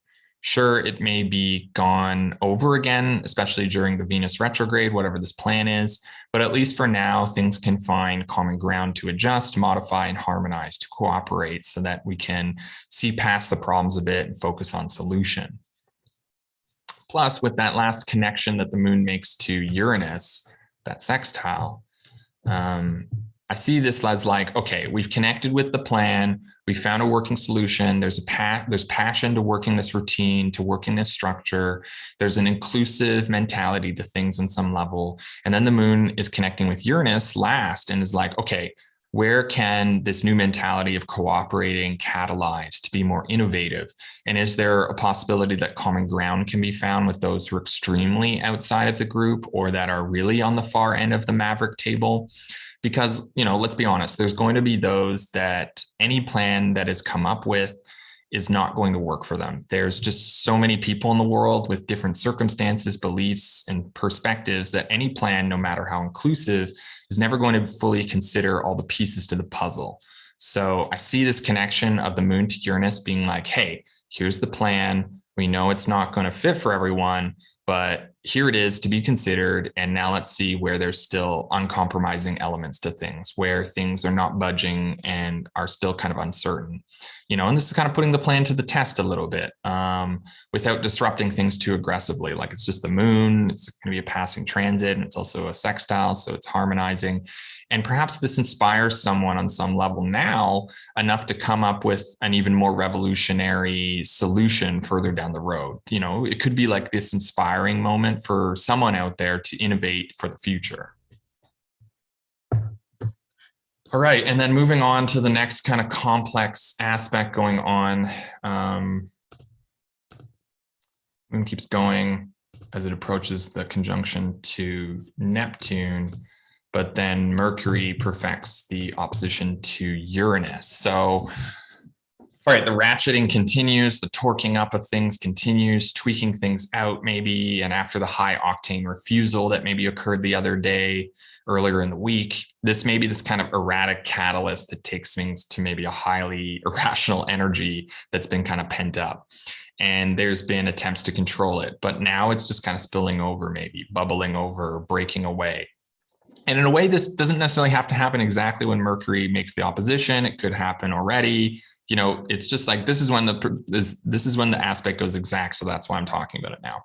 Sure, it may be gone over again, especially during the Venus retrograde, whatever this plan is. But at least for now, things can find common ground to adjust, modify, and harmonize to cooperate so that we can see past the problems a bit and focus on solution. Plus, with that last connection that the moon makes to Uranus, that sextile, I see this as like, okay, we've connected with the plan. We found a working solution. There's passion to working this routine, to working this structure. There's an inclusive mentality to things on some level. And then the moon is connecting with Uranus last and is like, okay, where can this new mentality of cooperating catalyze to be more innovative? And is there a possibility that common ground can be found with those who are extremely outside of the group or that are really on the far end of the maverick table? Because, let's be honest, there's going to be those that any plan that is come up with is not going to work for them. There's just so many people in the world with different circumstances, beliefs, and perspectives that any plan, no matter how inclusive, is never going to fully consider all the pieces to the puzzle. So I see this connection of the moon to Uranus being like, hey, here's the plan. We know it's not going to fit for everyone, but here it is to be considered. And now let's see where there's still uncompromising elements to things, where things are not budging and are still kind of uncertain. And this is kind of putting the plan to the test a little bit without disrupting things too aggressively. Like it's just the moon, it's going to be a passing transit, and it's also a sextile, so it's harmonizing. And perhaps this inspires someone on some level now enough to come up with an even more revolutionary solution further down the road. It could be like this inspiring moment for someone out there to innovate for the future. All right, and then moving on to the next kind of complex aspect going on. Moon keeps going as it approaches the conjunction to Neptune, but then Mercury perfects the opposition to Uranus. So, all right, the ratcheting continues, the torquing up of things continues, tweaking things out maybe, and after the high octane refusal that maybe occurred the other day, earlier in the week, this may be this kind of erratic catalyst that takes things to maybe a highly irrational energy that's been kind of pent up. And there's been attempts to control it, but now it's just kind of spilling over, maybe bubbling over, breaking away. And in a way, this doesn't necessarily have to happen exactly when Mercury makes the opposition. It could happen already. It's just like this is when the aspect goes exact. So that's why I'm talking about it now.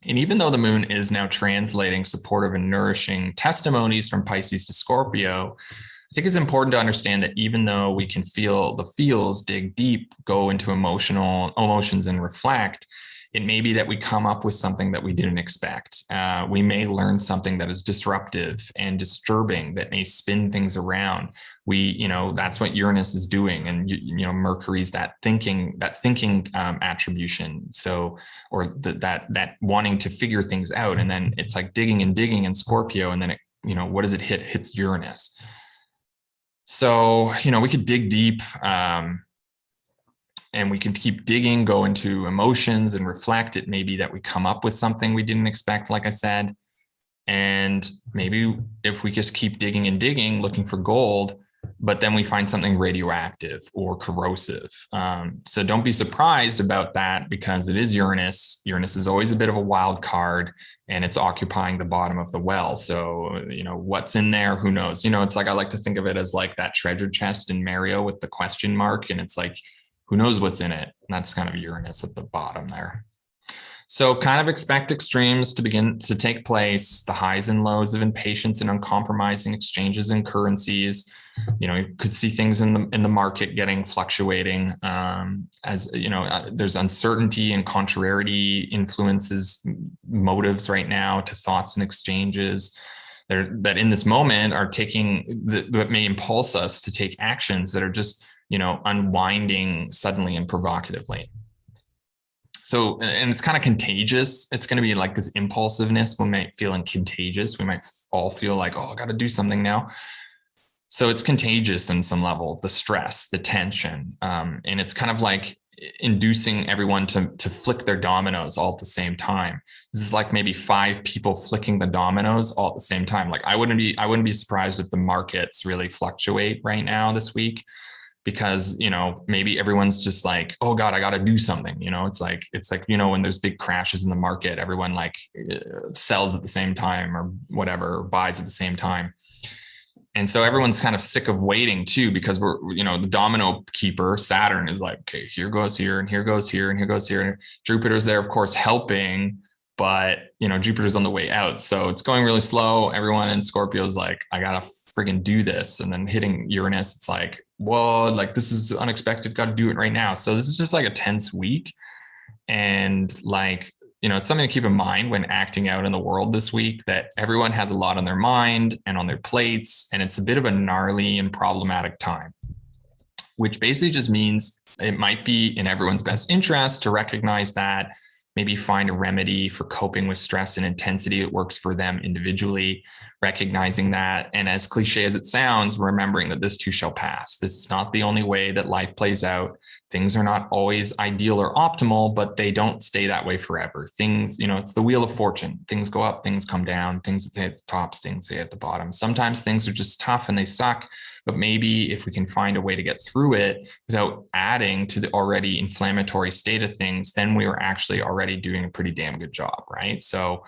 And even though the moon is now translating supportive and nourishing testimonies from Pisces to Scorpio, I think it's important to understand that even though we can feel the feels, dig deep, go into emotions and reflect, it may be that we come up with something that we didn't expect. We may learn something that is disruptive and disturbing that may spin things around. That's what Uranus is doing, and Mercury's that thinking attribution. So, or that wanting to figure things out, and then it's like digging in Scorpio, and then it, what does it hit? It hits Uranus. So we could dig deep. And we can keep digging, go into emotions and reflect. It may be that we come up with something we didn't expect, like I said. And maybe if we just keep digging and digging, looking for gold, but then we find something radioactive or corrosive. So don't be surprised about that, because it is Uranus. Uranus is always a bit of a wild card, and it's occupying the bottom of the well. So, what's in there? Who knows? It's like, I like to think of it as like that treasure chest in Mario with the question mark. And it's like, who knows what's in it? And that's kind of Uranus at the bottom there. So kind of expect extremes to begin to take place, the highs and lows of impatience and uncompromising exchanges in currencies. You could see things in the market getting fluctuating, there's uncertainty and contrariety influences motives right now to thoughts and exchanges that in this moment are that may impulse us to take actions that are just unwinding suddenly and provocatively. So, and it's kind of contagious. It's going to be like this impulsiveness. We might feel contagious. We might all feel like, oh, I got to do something now. So it's contagious in some level, the stress, the tension. And it's kind of like inducing everyone to flick their dominoes all at the same time. This is like maybe 5 people flicking the dominoes all at the same time. Like I wouldn't be surprised if the markets really fluctuate right now this week. because, maybe everyone's just like, oh God, I got to do something. It's like, when there's big crashes in the market, everyone like sells at the same time or whatever, or buys at the same time. And so everyone's kind of sick of waiting too, because we're, the domino keeper, Saturn, is like, okay, here goes here, and here goes here, and here goes here. And Jupiter's there, of course, helping, but, Jupiter's on the way out. So it's going really slow. Everyone in Scorpio is like, I got to friggin' do this. And then hitting Uranus, it's like, whoa, like this is unexpected. Got to do it right now. So this is just like a tense week. And like, it's something to keep in mind when acting out in the world this week, that everyone has a lot on their mind and on their plates. And it's a bit of a gnarly and problematic time, which basically just means it might be in everyone's best interest to recognize that, maybe find a remedy for coping with stress and intensity that works for them individually, recognizing that. And as cliche as it sounds, remembering that this too shall pass. This is not the only way that life plays out. Things are not always ideal or optimal, but they don't stay that way forever. Things, it's the wheel of fortune. Things go up, things come down, things hit the tops, things hit the bottom. Sometimes things are just tough and they suck, but maybe if we can find a way to get through it without adding to the already inflammatory state of things, then we were actually already doing a pretty damn good job, right? So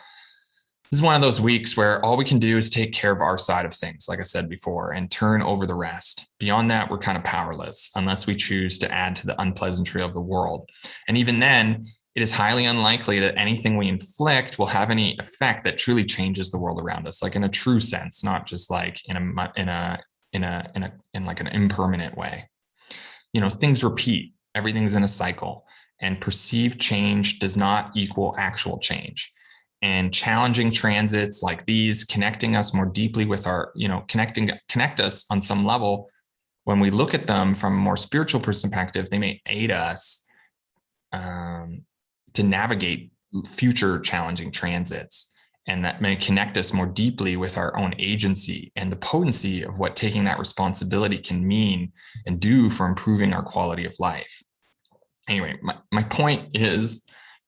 this is one of those weeks where all we can do is take care of our side of things, like I said before, and turn over the rest. Beyond that, we're kind of powerless unless we choose to add to the unpleasantry of the world. And even then, it is highly unlikely that anything we inflict will have any effect that truly changes the world around us, like in a true sense, not just like in like an impermanent way. Things repeat. Everything's in a cycle, and perceived change does not equal actual change. And challenging transits like these, connecting us more deeply with our, connect us on some level. When we look at them from a more spiritual perspective, they may aid us to navigate future challenging transits. And that may connect us more deeply with our own agency and the potency of what taking that responsibility can mean and do for improving our quality of life. Anyway, my point is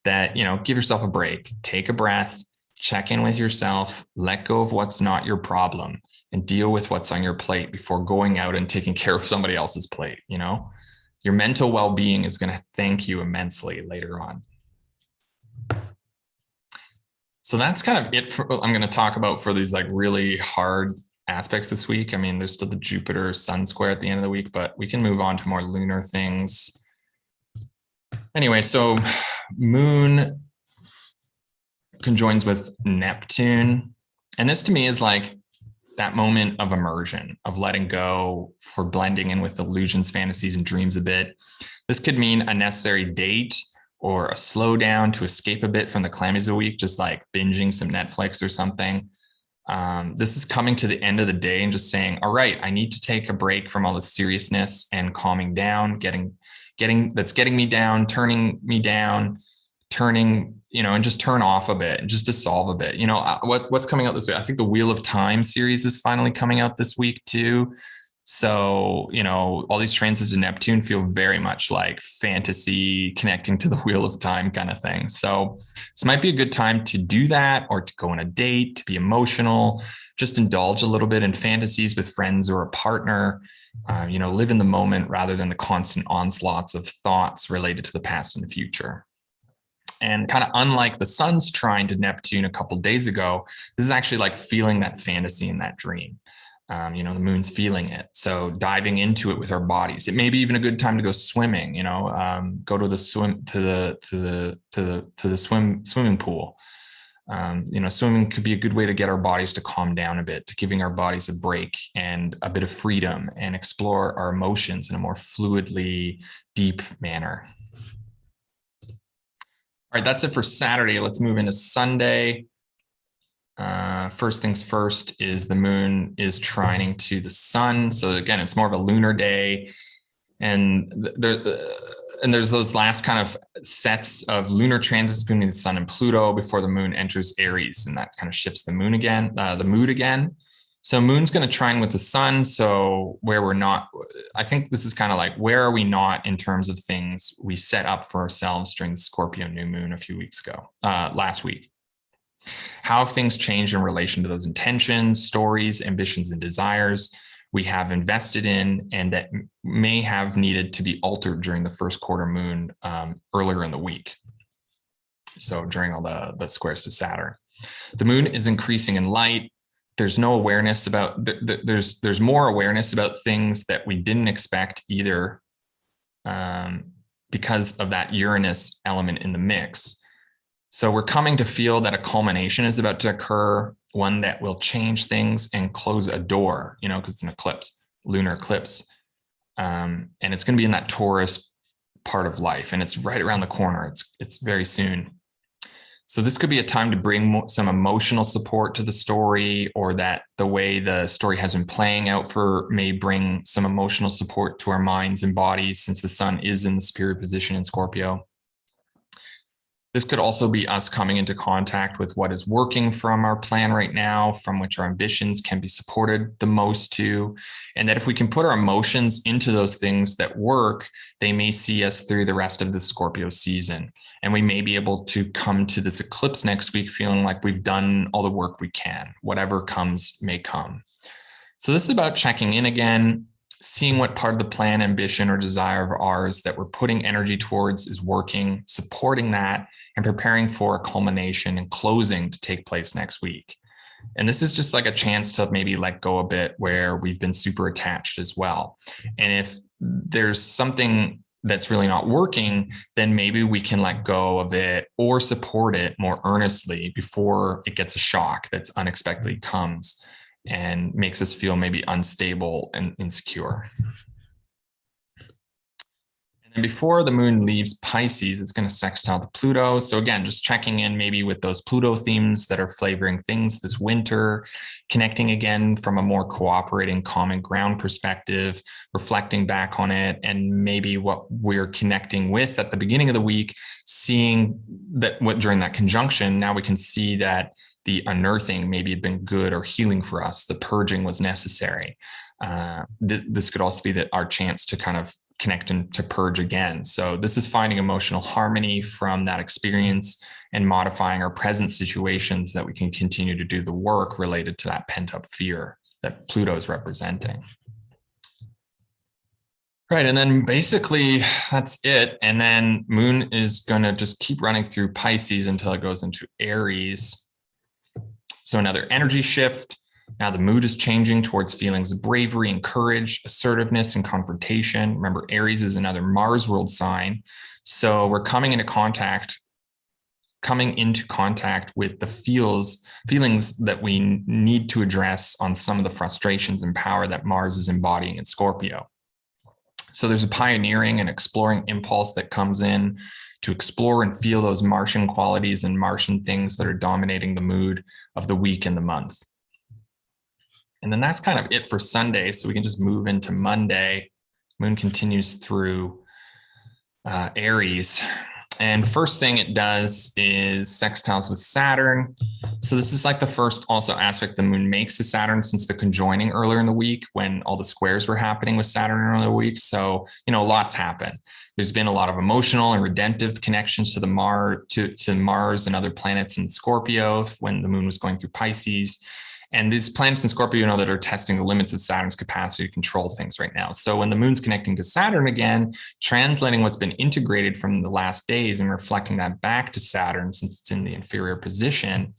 that, give yourself a break, take a breath, check in with yourself, let go of what's not your problem, and deal with what's on your plate before going out and taking care of somebody else's plate. Your mental well-being is going to thank you immensely later on. So that's kind of it for I'm going to talk about for these like really hard aspects this week. I mean, there's still the Jupiter Sun square at the end of the week, but we can move on to more lunar things. Anyway, so Moon conjoins with Neptune. And this to me is like that moment of immersion, of letting go, for blending in with illusions, fantasies, and dreams a bit. This could mean a necessary date or a slowdown to escape a bit from the calamities of the week, just like binging some Netflix or something. This is coming to the end of the day and just saying, all right, I need to take a break from all the seriousness and calming down, getting me down, turning me down, and just turn off a bit and just dissolve a bit. What's coming out this week? I think the Wheel of Time series is finally coming out this week too. So, all these transits to Neptune feel very much like fantasy connecting to the Wheel of Time kind of thing. So this might be a good time to do that, or to go on a date, to be emotional, just indulge a little bit in fantasies with friends or a partner, live in the moment rather than the constant onslaughts of thoughts related to the past and the future. And kind of unlike the Sun's trine to Neptune a couple of days ago, this is actually like feeling that fantasy and that dream. The Moon's feeling it. So diving into it with our bodies. It may be even a good time to go swimming, go to the swimming pool. Swimming could be a good way to get our bodies to calm down a bit, to giving our bodies a break and a bit of freedom, and explore our emotions in a more fluidly deep manner. All right, that's it for Saturday. Let's move into Sunday. First things first is the Moon is trining to the Sun. So again, it's more of a lunar day. And there's those last kind of sets of lunar transits between the Sun and Pluto before the Moon enters Aries. And that kind of shifts the mood again. So Moon's going to trine with the Sun. So where we're not, I think this is kind of like, where are we not in terms of things we set up for ourselves during the Scorpio new moon a few weeks ago, last week? How have things changed in relation to those intentions, stories, ambitions, and desires? we have invested in and that may have needed to be altered during the first quarter moon earlier in the week. So during all the squares to Saturn. The moon is increasing in light. There's no awareness about, there's more awareness about things that we didn't expect either because of that Uranus element in the mix. So we're coming to feel that a culmination is about to occur, one that will change things and close a door, because it's an eclipse, lunar eclipse. And it's going to be in that Taurus part of life, and it's right around the corner. It's very soon. So this could be a time to bring some emotional support to the story, or that the way the story has been playing out may bring some emotional support to our minds and bodies, since the sun is in the superior position in Scorpio. This could also be us coming into contact with what is working from our plan right now, from which our ambitions can be supported the most to, and that if we can put our emotions into those things that work, they may see us through the rest of the Scorpio season. And we may be able to come to this eclipse next week feeling like we've done all the work we can. Whatever comes may come. So this is about checking in again, seeing what part of the plan, ambition, or desire of ours that we're putting energy towards is working, supporting that, and preparing for a culmination and closing to take place next week. And this is just like a chance to maybe let go a bit where we've been super attached as well. And if there's something that's really not working, then maybe we can let go of it or support it more earnestly before it gets a shock that's unexpectedly comes and makes us feel maybe unstable and insecure. And before the moon leaves Pisces, it's going to sextile to Pluto. So again, just checking in maybe with those Pluto themes that are flavoring things this winter, connecting again from a more cooperating common ground perspective, reflecting back on it, and maybe what we're connecting with at the beginning of the week, seeing that what during that conjunction, now we can see that the unearthing maybe had been good or healing for us. The purging was necessary. This could also be that our chance to kind of connect and to purge again. So this is finding emotional harmony from that experience and modifying our present situations that we can continue to do the work related to that pent-up fear that Pluto is representing. Right, and then basically that's it. And then moon is going to just keep running through Pisces until it goes into Aries. So another energy shift. Now the mood is changing towards feelings of bravery and courage, assertiveness and confrontation. Remember, Aries is another Mars ruled sign. So we're coming into contact with the feelings that we need to address on some of the frustrations and power that Mars is embodying in Scorpio. So there's a pioneering and exploring impulse that comes in to explore and feel those Martian qualities and Martian things that are dominating the mood of the week and the month. And then that's kind of it for Sunday. So we can just move into Monday. Moon continues through Aries. And first thing it does is sextiles with Saturn. So this is like the first also aspect the moon makes to Saturn since the conjoining earlier in the week when all the squares were happening with Saturn earlier in the week. So, lots happen. There's been a lot of emotional and redemptive connections to to Mars and other planets in Scorpio when the moon was going through Pisces. And these planets in Scorpio, that are testing the limits of Saturn's capacity to control things right now. So when the moon's connecting to Saturn again, translating what's been integrated from the last days and reflecting that back to Saturn, since it's in the inferior position,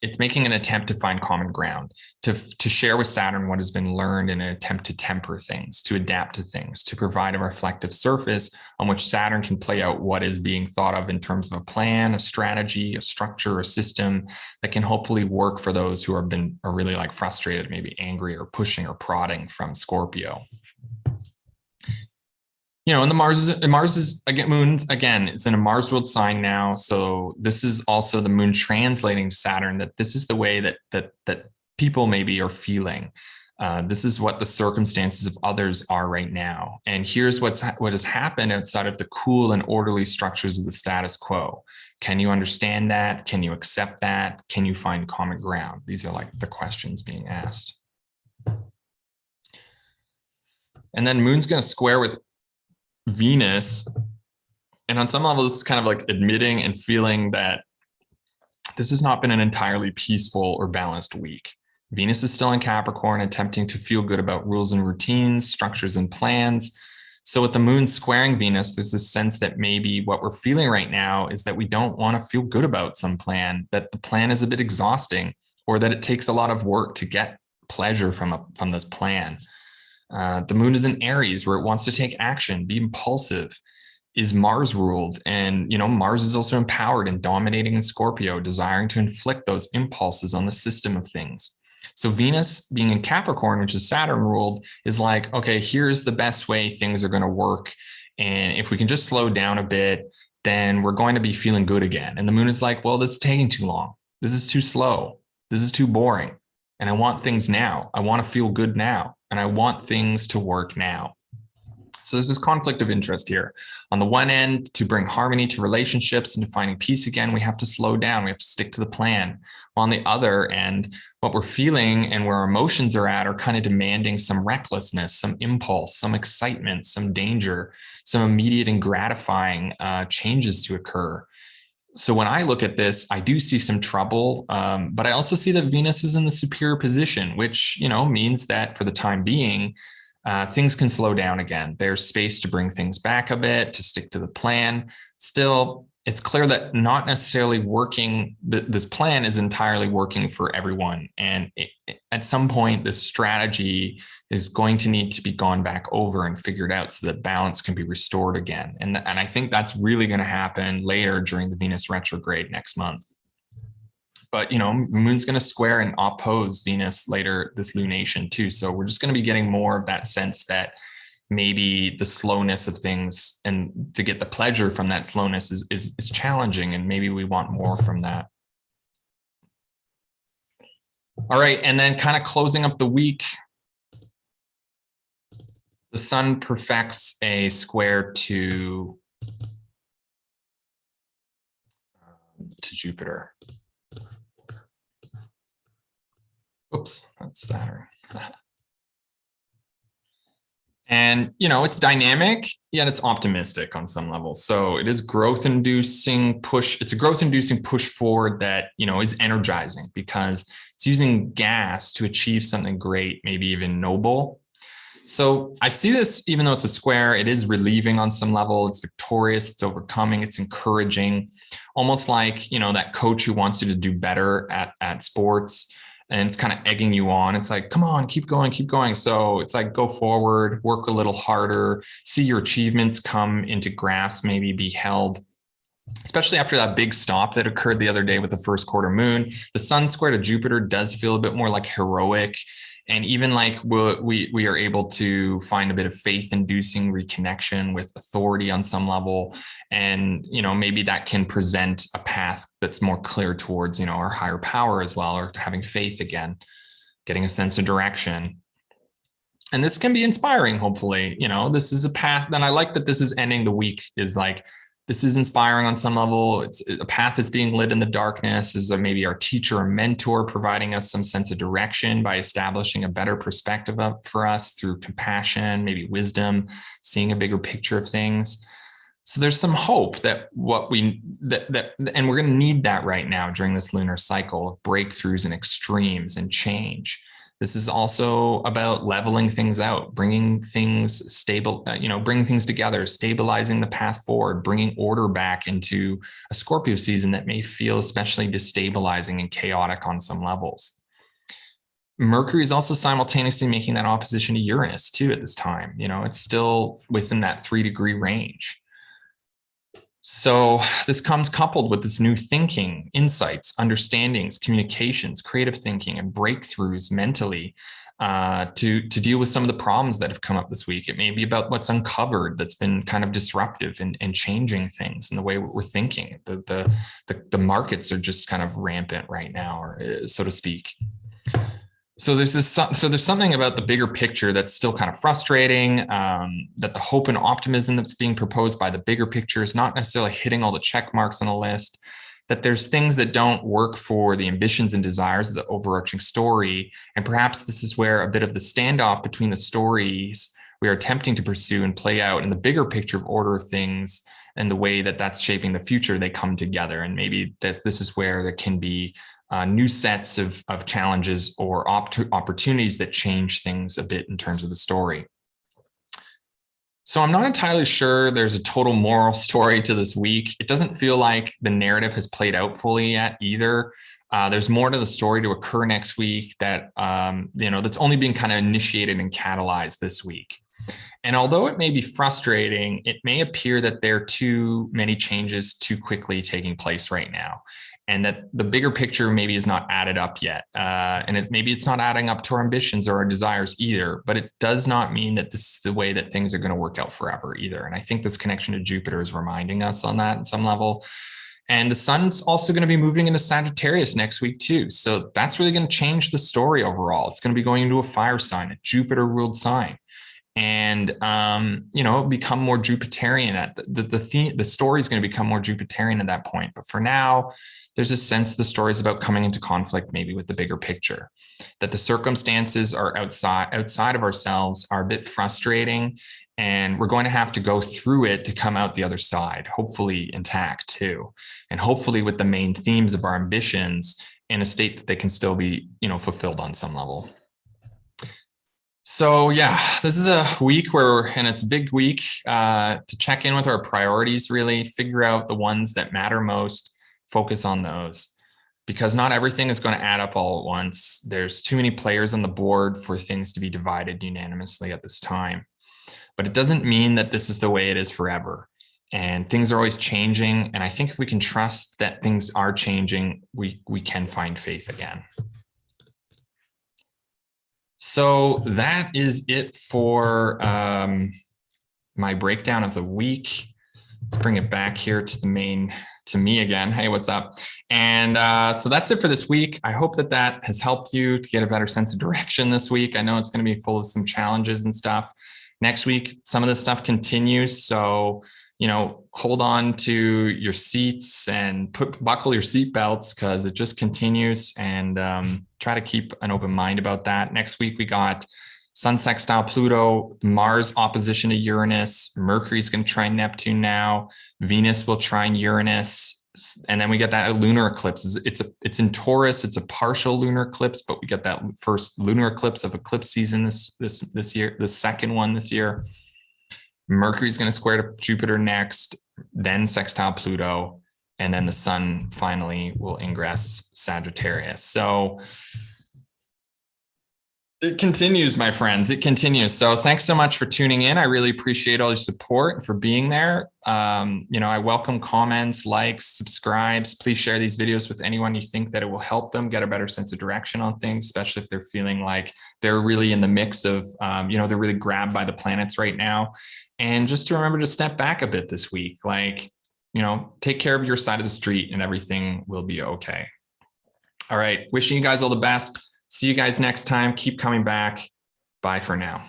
it's making an attempt to find common ground, to share with Saturn what has been learned in an attempt to temper things, to adapt to things, to provide a reflective surface on which Saturn can play out what is being thought of in terms of a plan, a strategy, a structure, a system that can hopefully work for those who are really like frustrated, maybe angry or pushing or prodding from Scorpio. And the Mars is again, moon's again, it's in a Mars ruled sign now. So this is also the moon translating to Saturn that this is the way that people maybe are feeling. This is what the circumstances of others are right now. And here's what has happened outside of the cool and orderly structures of the status quo. Can you understand that? Can you accept that? Can you find common ground? These are like the questions being asked. And then moon's going to square with Venus, and on some level this is kind of like admitting and feeling that this has not been an entirely peaceful or balanced week. Venus is still in Capricorn, attempting to feel good about rules and routines, structures and plans. So with the moon squaring Venus, there's this sense that maybe what we're feeling right now is that we don't want to feel good about some plan, that the plan is a bit exhausting, or that it takes a lot of work to get pleasure from this plan. The moon is in Aries, where it wants to take action, be impulsive, is Mars ruled. And, Mars is also empowered and dominating in Scorpio, desiring to inflict those impulses on the system of things. So Venus being in Capricorn, which is Saturn ruled, is like, okay, here's the best way things are going to work. And if we can just slow down a bit, then we're going to be feeling good again. And the moon is like, well, this is taking too long. This is too slow. This is too boring. And I want things now. I want to feel good now. And I want things to work now. So there's this conflict of interest here. On the one end, to bring harmony to relationships and to finding peace again, we have to slow down. We have to stick to the plan. While on the other end, what we're feeling and where our emotions are kind of demanding some recklessness, some impulse, some excitement, some danger, some immediate and gratifying changes to occur. So when I look at this, I do see some trouble, but I also see that Venus is in the superior position, which, means that for the time being, things can slow down again. There's space to bring things back a bit, to stick to the plan. Still, it's clear that not necessarily working, this plan is entirely working for everyone. And at some point, this strategy is going to need to be gone back over and figured out so that balance can be restored again. And I think that's really going to happen later during the Venus retrograde next month. But, Moon's going to square and oppose Venus later this lunation too. So we're just going to be getting more of that sense that maybe the slowness of things and to get the pleasure from that slowness is challenging. And maybe we want more from that. All right. And then kind of closing up the week, the sun perfects a square to Jupiter. Oops, that's Saturn. And, it's dynamic, yet it's optimistic on some level. So it is growth-inducing push. It's a growth-inducing push forward that, is energizing because it's using gas to achieve something great, maybe even noble. So I see this, even though it's a square, it is relieving on some level. It's victorious, it's overcoming, it's encouraging, almost like, that coach who wants you to do better at sports. And it's kind of egging you on. It's like, come on, keep going, keep going. So it's like, go forward, work a little harder, see your achievements come into grasp, maybe be held, especially after that big stop that occurred the other day with the first quarter moon. The sun square to Jupiter does feel a bit more like heroic. And even like we are able to find a bit of faith-inducing reconnection with authority on some level. And, maybe that can present a path that's more clear towards, our higher power as well, or having faith again, getting a sense of direction. And this can be inspiring, hopefully. This is a path. And I like that this is ending the week is like, this is inspiring on some level. It's a path that's being lit in the darkness. Is maybe our teacher or mentor providing us some sense of direction by establishing a better perspective for us through compassion, maybe wisdom, seeing a bigger picture of things. So there's some hope that and we're going to need that right now during this lunar cycle of breakthroughs and extremes and change. This is also about leveling things out, bringing things bringing things together, stabilizing the path forward, bringing order back into a Scorpio season that may feel especially destabilizing and chaotic on some levels. Mercury is also simultaneously making that opposition to Uranus too at this time. It's still within that 3-degree range. So this comes coupled with this new thinking, insights, understandings, communications, creative thinking, and breakthroughs mentally to deal with some of the problems that have come up this week. It may be about what's uncovered that's been kind of disruptive and changing things in the way we're thinking. The markets are just kind of rampant right now, or so to speak. So there's something about the bigger picture that's still kind of frustrating, that the hope and optimism that's being proposed by the bigger picture is not necessarily hitting all the check marks on the list, that there's things that don't work for the ambitions and desires of the overarching story. And perhaps this is where a bit of the standoff between the stories we are attempting to pursue and play out in the bigger picture of order of things and the way that that's shaping the future, they come together. And maybe this is where there can be new sets of challenges or opportunities that change things a bit in terms of the story. So I'm not entirely sure there's a total moral story to this week. It doesn't feel like the narrative has played out fully yet either. There's more to the story to occur next week that, that's only being kind of initiated and catalyzed this week. And although it may be frustrating, it may appear that there are too many changes too quickly taking place right now, and that the bigger picture maybe is not added up yet. And maybe it's not adding up to our ambitions or our desires either, but it does not mean that this is the way that things are going to work out forever either. And I think this connection to Jupiter is reminding us on that at some level. And the sun's also going to be moving into Sagittarius next week too. So that's really going to change the story overall. It's going to be going into a fire sign, a Jupiter ruled sign. And become more Jupiterian. The story is going to become more Jupiterian at that point. But for now, there's a sense the story is about coming into conflict, maybe with the bigger picture, that the circumstances are outside of ourselves, are a bit frustrating, and we're going to have to go through it to come out the other side, hopefully intact too, and hopefully with the main themes of our ambitions in a state that they can still be, fulfilled on some level. So yeah, this is a week and it's a big week to check in with our priorities, really figure out the ones that matter most, focus on those, because not everything is going to add up all at once. There's too many players on the board for things to be divided unanimously at this time. But it doesn't mean that this is the way it is forever. And things are always changing. And I think if we can trust that things are changing, we can find faith again. So that is it for my breakdown of the week. Let's bring it back here to me again. Hey, what's up? And so that's it for this week. I hope that has helped you to get a better sense of direction this week. I know it's going to be full of some challenges and stuff. Next week, some of this stuff continues. So, hold on to your seats and buckle your seatbelts because it just continues, and try to keep an open mind about that. Next week, we got Sun sextile Pluto, Mars opposition to Uranus, Mercury's going to trine Neptune now, Venus will trine Uranus, and then we get that lunar eclipse. It's in Taurus. It's a partial lunar eclipse, but we get that first lunar eclipse of eclipse season this year, the second one this year. Mercury's going to square to Jupiter next, then sextile Pluto, and then the sun finally will ingress Sagittarius. So it continues, my friends. It continues. So thanks so much for tuning in. I really appreciate all your support and for being there. I welcome comments, likes, subscribes. Please share these videos with anyone you think that it will help them get a better sense of direction on things, especially if they're feeling like they're really in the mix of, they're really grabbed by the planets right now. And just to remember to step back a bit this week, take care of your side of the street and everything will be okay. All right. Wishing you guys all the best. See you guys next time. Keep coming back. Bye for now.